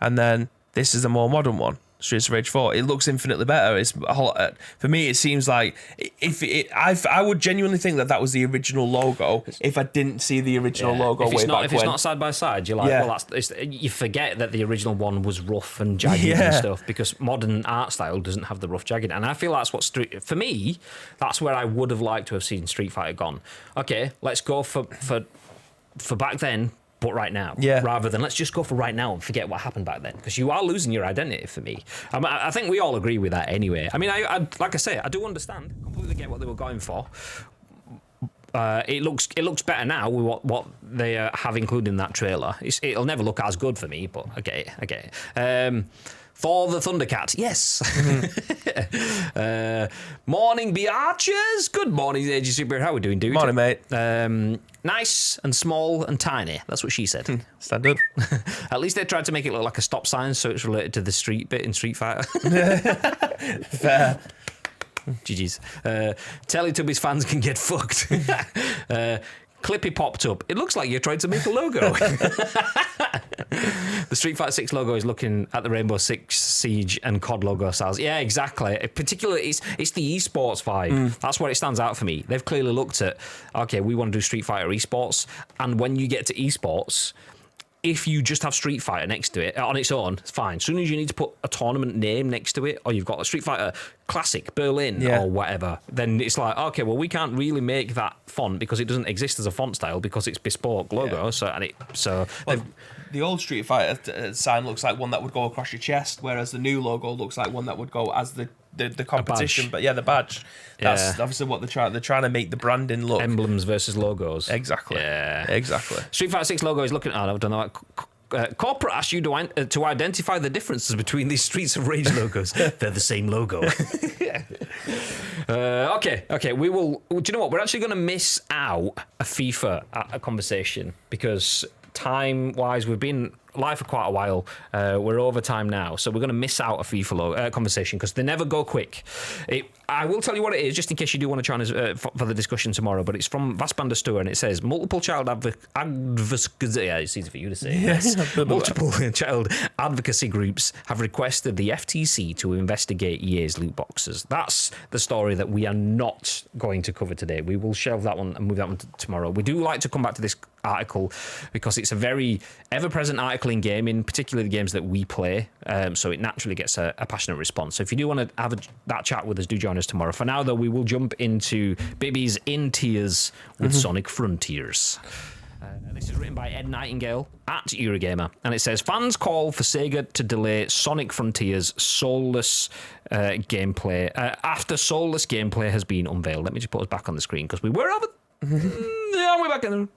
and then This is the more modern one. Streets of Rage 4. It looks infinitely better. It's a whole, for me. It seems like I would genuinely think that was the original logo if I didn't see the original logo way back when. If it's not side by side, you're like, well, you forget that the original one was rough and jagged and stuff, because modern art style doesn't have the rough jagged. And I feel that's what for me, that's where I would have liked to have seen Street Fighter gone. Okay, let's go for back then. But right now, rather than let's just go for right now and forget what happened back then, because you are losing your identity for me. I think we all agree with that anyway. I mean, I like I say, I do understand, completely get what they were going for. It looks better now with what they have included in that trailer. It'll never look as good for me, but I get it. For the Thundercat, yes. Morning, biatches. Good morning, AG Super. How are we doing, dude? Morning, mate. Nice and small and tiny. That's what she said. Standard. At least they tried to make it look like a stop sign, so it's related to the street bit in Street Fighter. Fair. GG's. Teletubbies fans can get fucked. Clippy popped up. It looks like you're trying to make a logo. The Street Fighter 6 logo is looking at the Rainbow Six Siege and COD logo styles. Yeah, exactly. Particularly, it's the esports vibe. That's where it stands out for me. They've clearly looked at, okay, we want to do Street Fighter esports, and when you get to esports, if you just have Street Fighter next to it on its own, it's fine. As soon as you need to put a tournament name next to it, or you've got a Street Fighter Classic Berlin or whatever, then it's like, okay, well, we can't really make that font because it doesn't exist as a font style because it's bespoke logo. The old Street Fighter sign looks like one that would go across your chest, whereas the new logo looks like one that would go as the competition. But the badge. That's obviously what they're trying. They're trying to make the branding look emblems versus logos. Exactly. Yeah. Exactly. Street Fighter 6 logo is looking. I don't know. Corporate asked you to identify the differences between these Streets of Rage logos. They're the same logo. Okay. We will. Do you know what? We're actually going to miss out a FIFA conversation because time-wise, we've been live for quite a while. We're over time now, so we're going to miss out a FIFA conversation because they never go quick. I will tell you what it is, just in case you do want to join us for the discussion tomorrow, but it's from Vasbanda Store, and it says, multiple child advocacy... Yeah, it's easy for you to say. Yes. Multiple child advocacy groups have requested the FTC to investigate EA's loot boxes. That's the story that we are not going to cover today. We will shelve that one and move that one to tomorrow. We do like to come back to this article because it's a very ever-present article in gaming, particularly the games that we play, so it naturally gets a passionate response. So if you do want to have that chat with us, do join us tomorrow. For now, though, we will jump into Bibby's In Tears with Sonic Frontiers. This is written by Ed Nightingale at Eurogamer, and it says, fans call for Sega to delay Sonic Frontiers soulless gameplay after soulless gameplay has been unveiled. Let me just put us back on the screen because we were over... Yeah, we're back in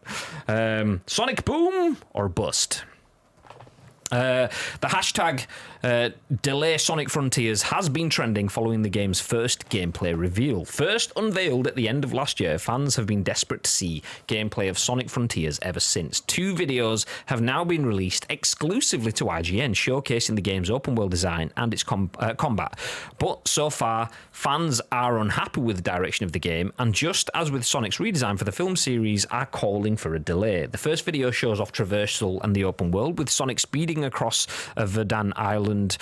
there. Sonic Boom or Bust? The hashtag delay Sonic Frontiers has been trending following the game's first gameplay reveal. First unveiled at the end of last year, fans have been desperate to see gameplay of Sonic Frontiers ever since. 2 videos have now been released exclusively to IGN, showcasing the game's open world design and its combat. But so far, fans are unhappy with the direction of the game, and just as with Sonic's redesign for the film series, are calling for a delay. The first video shows off traversal and the open world, with Sonic speeding across Verdan Island,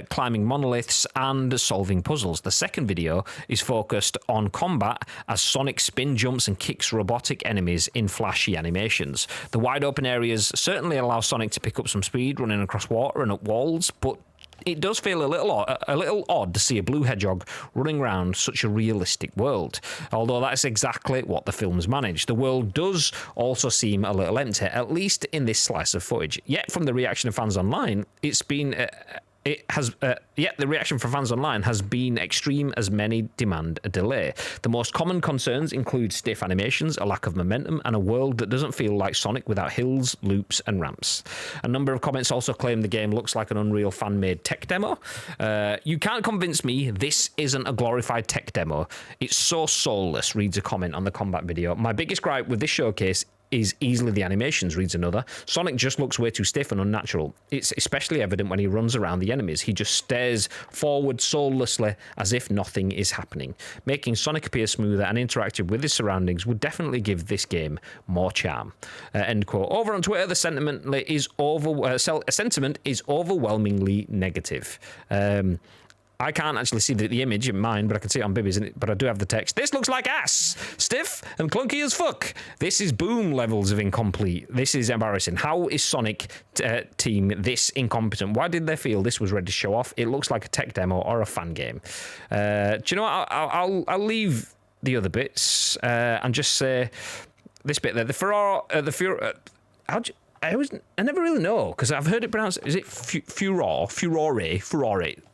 climbing monoliths and solving puzzles. The second video is focused on combat as Sonic spin jumps and kicks robotic enemies in flashy animations. The wide open areas certainly allow Sonic to pick up some speed running across water and up walls, but it does feel a little odd to see a blue hedgehog running around such a realistic world, although that's exactly what the films managed. The world does also seem a little empty, at least in this slice of footage. Yet from the reaction of fans online, yet the reaction from fans online has been extreme, as many demand a delay. The most common concerns include stiff animations, a lack of momentum, and a world that doesn't feel like Sonic without hills, loops, and ramps. A number of comments also claim the game looks like an Unreal fan-made tech demo. You can't convince me this isn't a glorified tech demo. It's so soulless, reads a comment on the combat video. My biggest gripe with this showcase is easily the animations, reads another. Sonic just looks way too stiff and unnatural. It's especially evident when he runs around the enemies. He just stares forward soullessly as if nothing is happening. Making Sonic appear smoother and interactive with his surroundings would definitely give this game more charm. End quote. Over on Twitter, the sentiment is overwhelmingly negative. I can't actually see the image in mine, but I can see it on Bibby's, but I do have the text. This looks like ass! Stiff and clunky as fuck. This is boom levels of incomplete. This is embarrassing. How is Sonic team this incompetent? Why did they feel this was ready to show off? It looks like a tech demo or a fan game. Do you know what? I'll leave the other bits and just say this bit there. I never really know, because I've heard it pronounced, is it Furore?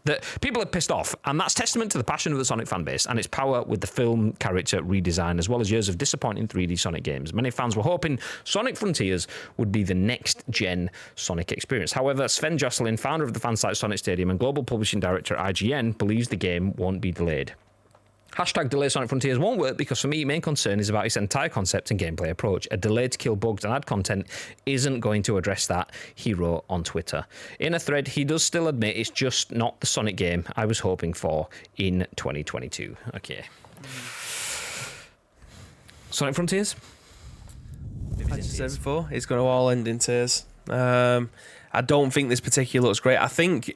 That people are pissed off, and that's testament to the passion of the Sonic fanbase and its power with the film character redesign, as well as years of disappointing 3D Sonic games. Many fans were hoping Sonic Frontiers would be the next-gen Sonic experience. However, Sven Jocelyn, founder of the fan site Sonic Stadium and global publishing director at IGN, believes the game won't be delayed. Hashtag delay Sonic Frontiers won't work because for me, main concern is about its entire concept and gameplay approach. A delay to kill bugs and add content isn't going to address that, he wrote on Twitter. In a thread, he does still admit it's just not the Sonic game I was hoping for in 2022. Okay. Sonic Frontiers? As I said before, it's going to all end in tears. I don't think this particular looks great. I think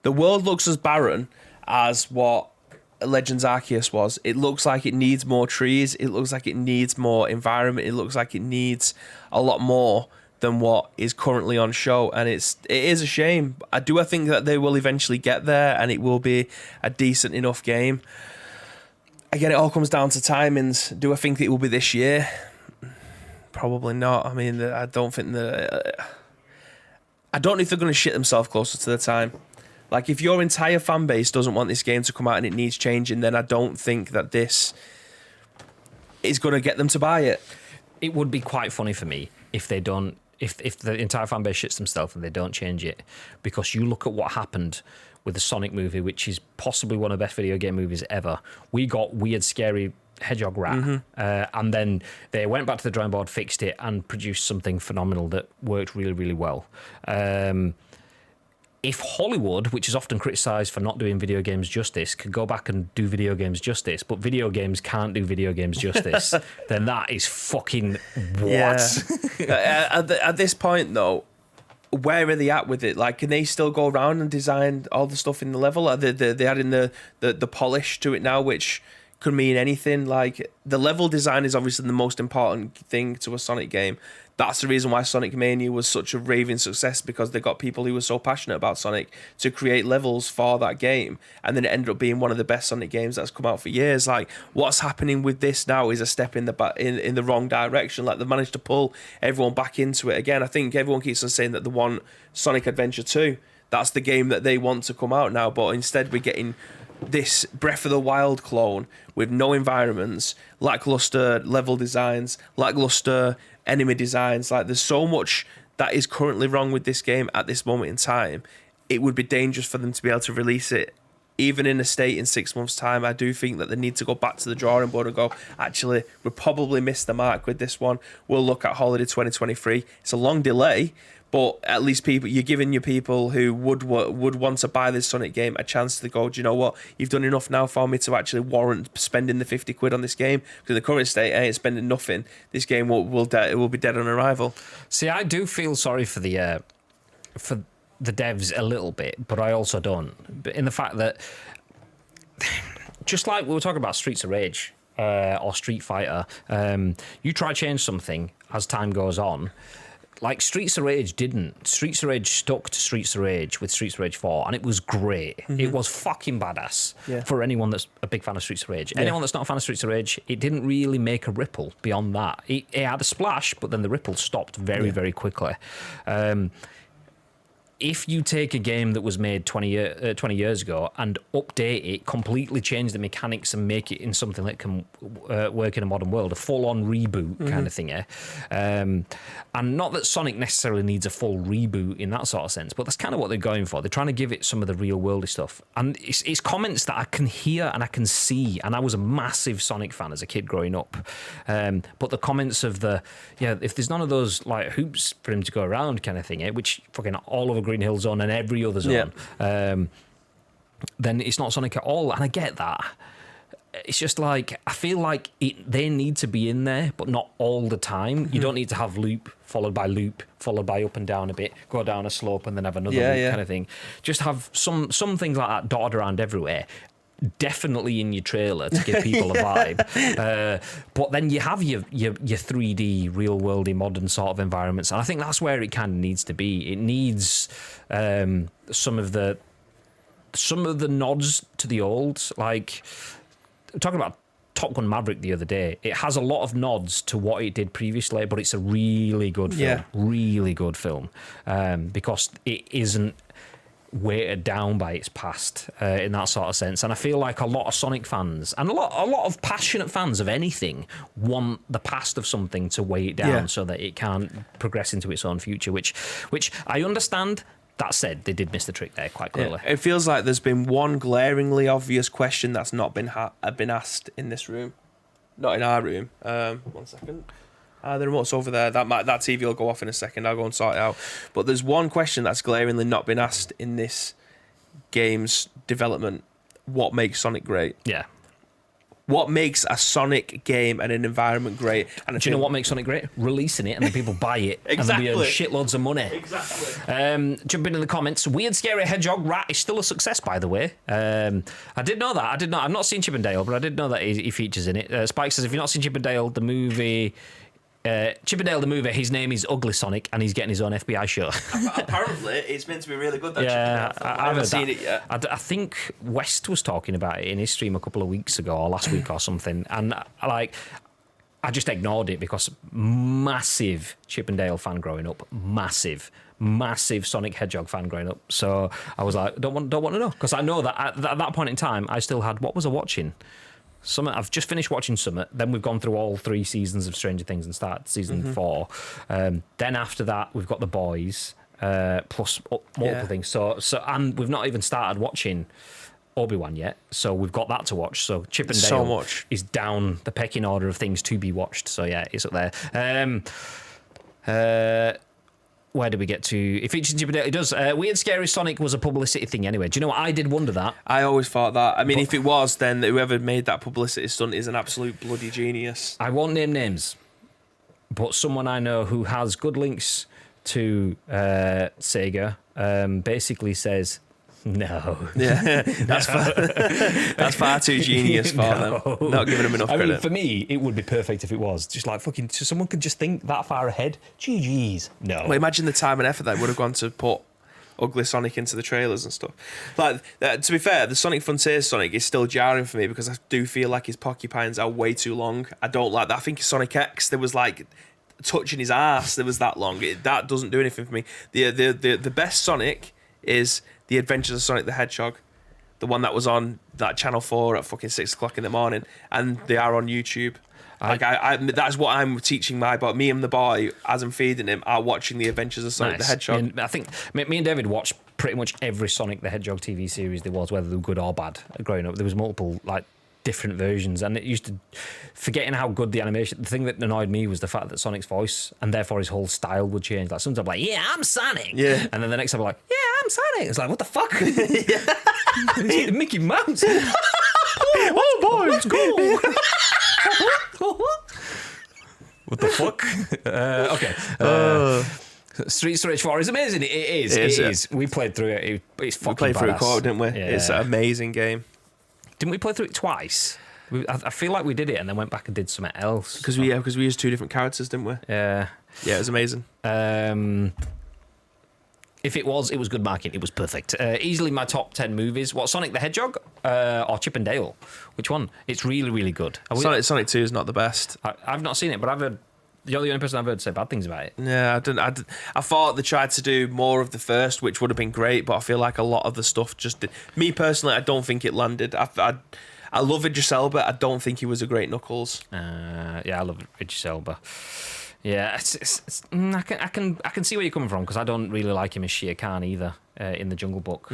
the world looks as barren as what Legends Arceus was. It looks like it needs more trees. It looks like it needs more environment. It looks like it needs a lot more than what is currently on show, and it is a shame. I think that they will eventually get there, and it will be a decent enough game. Again, it all comes down to timings. Do I think it will be this year? Probably not. I mean, I don't think that. I don't know if they're going to shit themselves closer to the time. Like, if your entire fan base doesn't want this game to come out and it needs changing, then I don't think that this is going to get them to buy it. It would be quite funny for me if they don't, if the entire fan base shits themselves and they don't change it, because you look at what happened with the Sonic movie, which is possibly one of the best video game movies ever. We got weird, scary hedgehog rat, and then they went back to the drawing board, fixed it, and produced something phenomenal that worked really, really well. If Hollywood, which is often criticised for not doing video games justice, could go back and do video games justice, but video games can't do video games justice, then that is fucking what? Yeah. At this point, though, where are they at with it? Like, can they still go around and design all the stuff in the level? Are they adding the polish to it now, which could mean anything? Like, the level design is obviously the most important thing to a Sonic game. That's the reason why Sonic Mania was such a raving success, because they got people who were so passionate about Sonic to create levels for that game, and then it ended up being one of the best Sonic games that's come out for years. Like, what's happening with this now is a step in the wrong direction. Like, they've managed to pull everyone back into it again. I think everyone keeps on saying that they want Sonic Adventure 2. That's the game that they want to come out now, but instead we're getting this Breath of the Wild clone with no environments, lackluster level designs, lackluster enemy designs. Like, there's so much that is currently wrong with this game at this moment in time. It would be dangerous for them to be able to release it even in a state in 6 months' time. I do think that they need to go back to the drawing board and go, actually, we probably missed the mark with this one. We'll look at holiday 2023. It's a long delay, but at least you're giving your people who would want to buy this Sonic game a chance to go, do you know what? You've done enough now for me to actually warrant spending the 50 quid on this game. Because in the current state, I ain't spending nothing. This game will be dead on arrival. See, I do feel sorry for the devs a little bit, but I also don't. But in the fact that, just like we were talking about Streets of Rage or Street Fighter, you try to change something as time goes on. Like, Streets of Rage didn't. Streets of Rage stuck to Streets of Rage with Streets of Rage 4, and it was great. Mm-hmm. It was fucking badass for anyone that's a big fan of Streets of Rage. Yeah. Anyone that's not a fan of Streets of Rage, it didn't really make a ripple beyond that. It had a splash, but then the ripple stopped very, very quickly. if you take a game that was made 20 years ago and update it, completely change the mechanics and make it in something that can work in a modern world, a full-on reboot kind of thing, and not that Sonic necessarily needs a full reboot in that sort of sense, but that's kind of what they're going for. They're trying to give it some of the real-worldy stuff. And it's comments that I can hear and I can see, and I was a massive Sonic fan as a kid growing up. But the comments of if there's none of those like hoops for him to go around kind of thing, which fucking all over Green Hill Zone and every other zone, then it's not Sonic at all. And I get that. It's just like, I feel like they need to be in there, but not all the time. You don't need to have loop, followed by up and down a bit, go down a slope and then have another loop kind of thing. Just have some things like that dotted around everywhere. Definitely in your trailer to give people a vibe, but then you have your 3D real worldy modern sort of environments, and I think that's where it kind of needs to be. It needs some of the nods to the old, like talking about Top Gun Maverick the other day. It has a lot of nods to what it did previously, but it's a really good film, really good film, because it isn't weighted down by its past in that sort of sense. And I feel like a lot of Sonic fans and a lot of passionate fans of anything want the past of something to weigh it down so that it can't progress into its own future, which I understand. That said, they did miss the trick there quite clearly. It feels like there's been one glaringly obvious question that's not been asked in this room, not in our room. 1 second. The remote's over there. That TV will go off in a second. I'll go and sort it out. But there's one question that's glaringly not been asked in this game's development. What makes Sonic great? Yeah. What makes a Sonic game and an environment great? And do you know what makes Sonic great? Releasing it and then people buy it. Exactly. And then we earn shitloads of money. Exactly. Jump in the comments. Weird Scary Hedgehog Rat is still a success, by the way. I did know that. I've not seen Chip and Dale, but I did know that he features in it. Spike says, if you've not seen Chip and Dale, the movie... Chip and Dale the movie, his name is Ugly Sonic and he's getting his own FBI show. Apparently it's meant to be really good, that yeah, Chip and Dale film. I haven't seen it yet. I think West was talking about it in his stream a couple of weeks ago or last week or something, and I just ignored it because massive Chip and Dale fan growing up, massive Sonic Hedgehog fan growing up, so I was like, don't want to know, because I know that at that point in time I still had, what was I watching? I've just finished watching Summit. Then we've gone through all 3 seasons of Stranger Things and started season 4. Then after that, we've got The Boys, plus multiple things. So and we've not even started watching Obi-Wan yet. So we've got that to watch. So Chip and Dale is down the pecking order of things to be watched. So yeah, it's up there. Where did we get to? It features Chip and Dale. It does. Weird Scary Sonic was a publicity thing anyway. Do you know what? I did wonder that. I always thought that. I mean, if it was, then whoever made that publicity stunt is an absolute bloody genius. I won't name names, but someone I know who has good links to Sega basically says, no. Yeah, that's far too genius for them. Not giving them enough credit. I mean, for me, it would be perfect if it was. Just like fucking, so someone could just think that far ahead. GG's. No. Well, imagine the time and effort that would have gone to put Ugly Sonic into the trailers and stuff. Like, to be fair, the Sonic Frontiers Sonic is still jarring for me because I do feel like his porcupines are way too long. I don't like that. I think Sonic X, there was like touching his ass. There was that long. That doesn't do anything for me. The best Sonic is The Adventures of Sonic the Hedgehog, the one that was on that Channel 4 at fucking 6 o'clock in the morning, and they are on YouTube. That's what I'm teaching my boy. Me and the boy, as I'm feeding him, are watching The Adventures of Sonic the Hedgehog. I think me and David watched pretty much every Sonic the Hedgehog TV series there was, whether they were good or bad. Growing up, there was multiple different versions, and it used to, forgetting how good the animation, the thing that annoyed me was the fact that Sonic's voice and therefore his whole style would change. Like sometimes I'm like, yeah, I'm Sonic, and then the next time I'm like, yeah, I'm Sonic. It's like, what the fuck? Mickey Mouse. Oh boy, it's cool. What the fuck? Okay. Streets of Rage 4 is amazing. It is. We played through it. It's fucking badass. We played through it quite, didn't we? Yeah. It's an amazing game. Didn't we play through it twice? I feel like we did it and then went back and did something else. Because we used 2 different characters, didn't we? Yeah. Yeah, it was amazing. If it was good marketing. It was perfect. Easily my top 10 movies. What, Sonic the Hedgehog or Chip and Dale? Which one? It's really, really good. Sonic 2 is not the best. I've not seen it, but I've heard You're the only person I've heard say bad things about it. Yeah, I thought they tried to do more of the first, which would have been great, but I feel like a lot of the stuff just did. Me personally, I don't think it landed. I love Idris Elba. I don't think he was a great Knuckles. Yeah, I love Idris Elba. Yeah, I can see where you're coming from, because I don't really like him as Shere Khan either in the Jungle Book.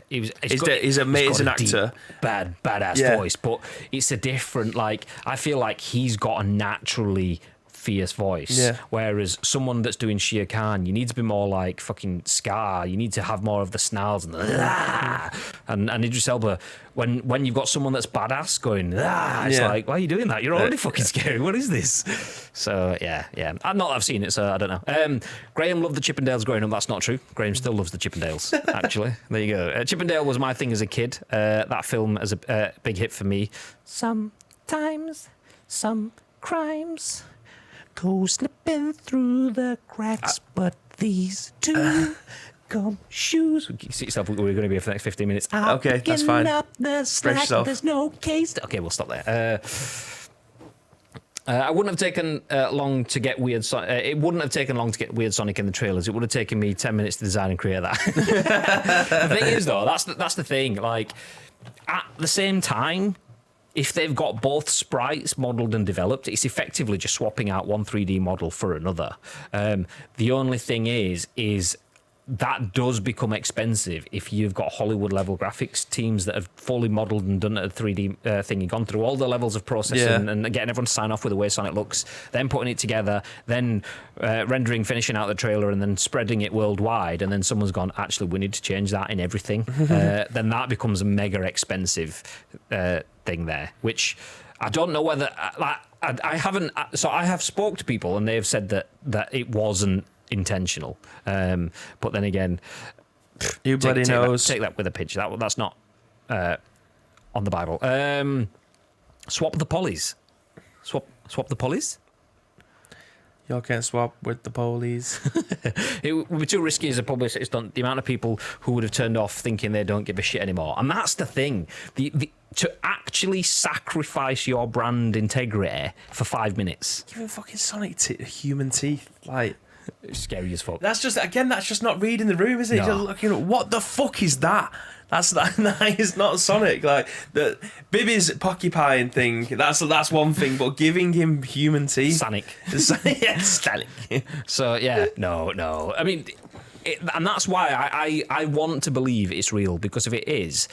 He's an amazing actor, badass voice, but it's a different. Like, I feel like he's got a naturally fierce voice, whereas someone that's doing Shere Khan, you need to be more like fucking Scar. You need to have more of the snarls and and Idris Elba. When you've got someone that's badass going, it's like, why are you doing that? You're already fucking scary. What is this? So yeah. Not that I've seen it, so I don't know. Graham loved the Chippendales growing up. That's not true. Graham still loves the Chippendales. Actually, there you go. Chippendale was my thing as a kid. That film is a big hit for me. Sometimes some crimes go slipping through the cracks, but these two gum shoes. You see yourself, we're going to be here for the next 15 minutes. Okay, that's fine. Up the slack, yourself. there's no case. Okay, we'll stop there. I wouldn't have taken long to get Weird Sonic. It wouldn't have taken long to get Weird Sonic in the trailers. It would have taken me 10 minutes to design and create that. The thing is, though, that's the thing. Like, at the same time, if they've got both sprites modelled and developed, it's effectively just swapping out one 3D model for another. The only thing is that does become expensive if you've got Hollywood level graphics teams that have fully modelled and done a 3D thing. You've gone through all the levels of processing and getting everyone to sign off with the way Sonic looks, then putting it together, then rendering, finishing out the trailer, and then spreading it worldwide. And then someone's gone, actually, we need to change that in everything. Then that becomes a mega expensive thing there, which I don't know whether I haven't. So I have spoke to people and they've said that it wasn't intentional, but then again, you bloody knows. Take that with a pinch. That's not on the Bible. Swap the polys. Swap the polys. You can't swap with the police. It would be too risky as a publicist stunt. The amount of people who would have turned off thinking they don't give a shit anymore, and that's the thing. To actually sacrifice your brand integrity for 5 minutes. Giving fucking Sonic human teeth, like. It's scary as fuck. That's just not reading the room, is it? No. Just looking, what the fuck is that? That is not Sonic. Like the Bibby's porcupine thing. That's one thing, but giving him human teeth, Sonic. Yeah, Sonic. So yeah, no. I mean, and that's why I want to believe it's real, because if it is.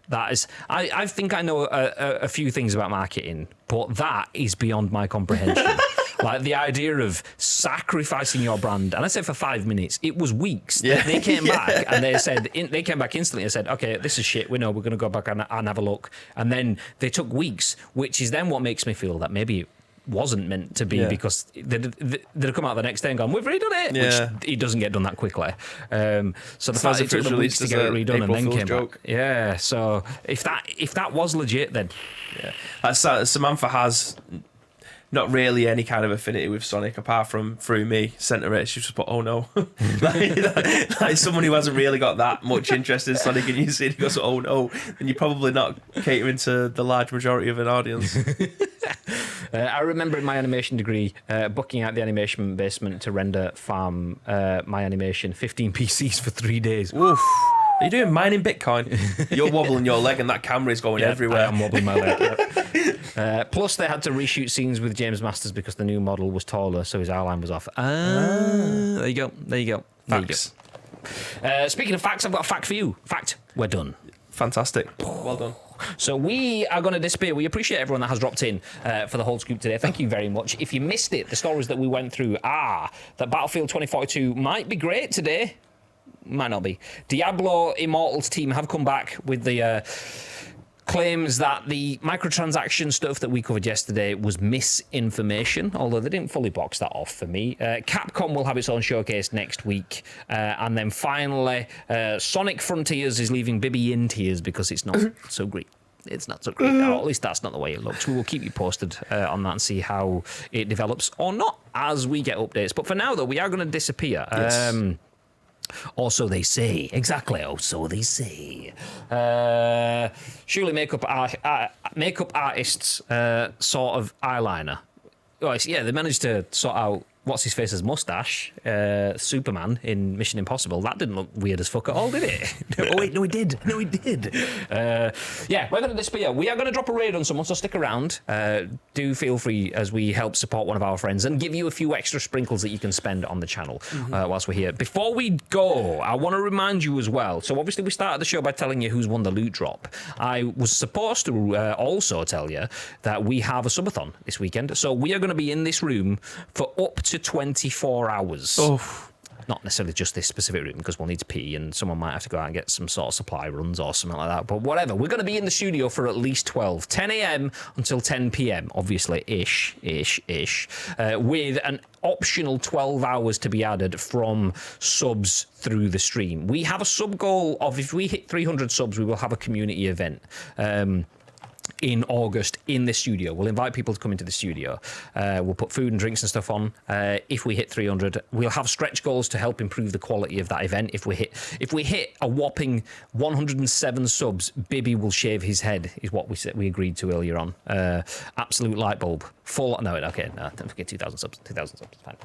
That is, I think I know a few things about marketing, but that is beyond my comprehension. Like the idea of sacrificing your brand, and I said for 5 minutes, it was weeks. Yeah. They came back and they came back instantly and said, okay, this is shit. We know, we're going to go back and have a look. And then they took weeks, which is then what makes me feel that maybe it wasn't meant to be, because they'd come out the next day and gone, we've redone it, which it doesn't get done that quickly. So the fact it took them weeks to get it redone and then came back. Yeah, so if that was legit, then Samantha has not really any kind of affinity with Sonic apart from through me. Sent her it, she just put, oh no. like someone who hasn't really got that much interest in Sonic, and you see it, goes, oh no, then you're probably not catering to the large majority of an audience. I remember in my animation degree booking out the animation basement to render farm my animation 15 PCs for 3 days. Oof. Are you doing mining Bitcoin? You're wobbling your leg and that camera is going everywhere. I'm wobbling my leg. Plus, they had to reshoot scenes with James Masters because the new model was taller, so his eyeline was off. There you go. Facts. Speaking of facts, I've got a fact for you. Fact, we're done. Fantastic. Well done. So we are going to disappear. We appreciate everyone that has dropped in for the whole scoop today. Thank you very much. If you missed it, the stories that we went through are that Battlefield 2042 might be great today. Might not be. Diablo Immortals team have come back with the claims that the microtransaction stuff that we covered yesterday was misinformation, although they didn't fully box that off for me. Capcom will have its own showcase next week. And then finally, Sonic Frontiers is leaving Bibby in tears because it's not so great. It's not so great, or at least that's not the way it looks. We will keep you posted on that and see how it develops or not as we get updates. But for now, though, we are going to disappear. Yes. Or so they say. Exactly. Oh, so they say. Surely makeup artists' sort of eyeliner. Yeah, they managed to sort out what's his face's mustache, Superman in Mission Impossible. That didn't look weird as fuck at all, did it? Oh wait, no, it did. No, it did. Yeah, we're going to disappear. We are going to drop a raid on someone, so stick around. Do feel free as we help support one of our friends and give you a few extra sprinkles that you can spend on the channel whilst we're here. Before we go, I want to remind you as well. So obviously we started the show by telling you who's won the loot drop. I was supposed to also tell you that we have a subathon this weekend. So we are going to be in this room for up to 24 hours. Oh. Not necessarily just this specific room, because we'll need to pee and someone might have to go out and get some sort of supply runs or something like that. But whatever, we're going to be in the studio for at least 12. 10 a.m. until 10 p.m, obviously, ish, with an optional 12 hours to be added from subs through the stream. We have a sub goal of, if we hit 300 subs, we will have a community event. In August in the studio. We'll invite people to come into the studio. We'll put food and drinks and stuff on. If we hit 300, we'll have stretch goals to help improve the quality of that event. If we hit a whopping 107 subs, Bibby will shave his head, is what we agreed to earlier on. Absolute light bulb. Full, no, okay, no, don't forget 2,000 subs. 2,000 subs, fine.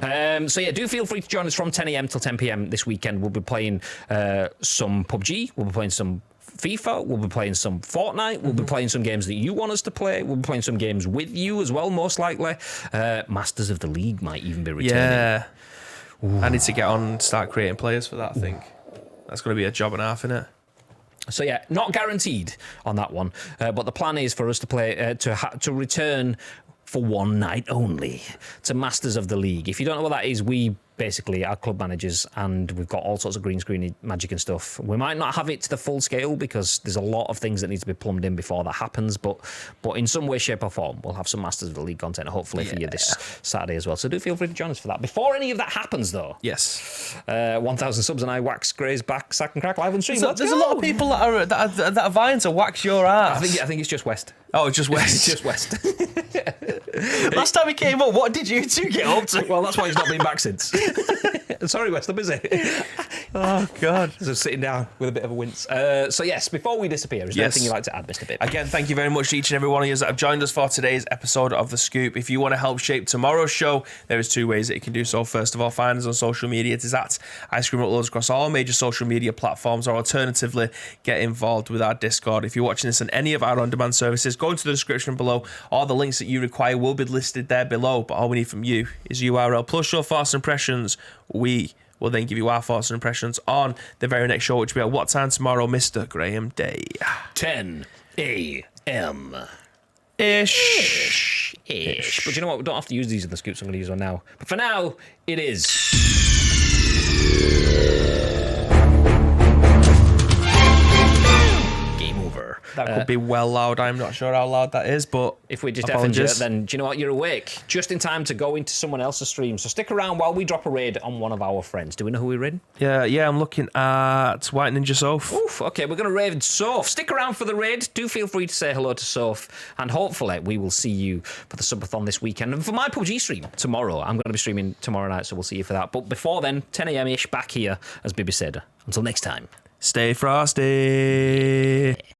God. So yeah, do feel free to join us from 10 a.m. till 10 p.m. this weekend. We'll be playing some PUBG. We'll be playing some FIFA, we'll be playing some Fortnite, we'll be playing some games that you want us to play, we'll be playing some games with you as well, most likely. Masters of the League might even be returning. Yeah. Ooh. I need to get on and start creating players for that, I think. That's going to be a job and a half, innit? So yeah, not guaranteed on that one, but the plan is for us to play, to return for one night only to Masters of the League. If you don't know what that is, we basically are club managers and we've got all sorts of green screen magic and stuff. We might not have it to the full scale because there's a lot of things that need to be plumbed in before that happens, but in some way, shape or form, we'll have some Masters of the League content hopefully for you this Saturday as well. So do feel free to join us for that. Before any of that happens though, yes, 1,000 subs and I wax Gray's back, sack and crack live on stream. There's a lot of people that are vying to wax your ass. I think it's just West. Oh, it's just West. It's just West. Last time he came up, what did you two get up to? Well, that's why he's not been back since. Sorry, West, I'm busy. Oh, God. So sitting down with a bit of a wince. So, yes, before we disappear, is there anything you'd like to add, Mr. Bibb? Again, thank you very much to each and every one of you that have joined us for today's episode of The Scoop. If you want to help shape tomorrow's show, there is two ways that you can do so. First of all, find us on social media. It is at Ice Cream Uploads across all major social media platforms, or alternatively, get involved with our Discord. If you're watching this on any of our on-demand services, go into the description below. All the links that you require will be listed there below, but all we need from you is URL plus your thoughts and impressions. We will then give you our thoughts and impressions on the very next show, which will be at what time tomorrow, Mr. Graham Day? 10 a.m. Ish. But you know what? We don't have to use these in the scoops. I'm going to use one now. But for now, it is. That could be well loud. I'm not sure how loud that is, but if we just effing you, then do you know what? You're awake just in time to go into someone else's stream. So stick around while we drop a raid on one of our friends. Do we know who we're raiding? Yeah. I'm looking at White Ninja Soph. Oof, okay, we're going to raid Soph. Stick around for the raid. Do feel free to say hello to Soph, and hopefully we will see you for the subathon this weekend and for my PUBG stream tomorrow. I'm going to be streaming tomorrow night, so we'll see you for that. But before then, 10 a.m. ish back here, as Bibby said. Until next time, stay frosty.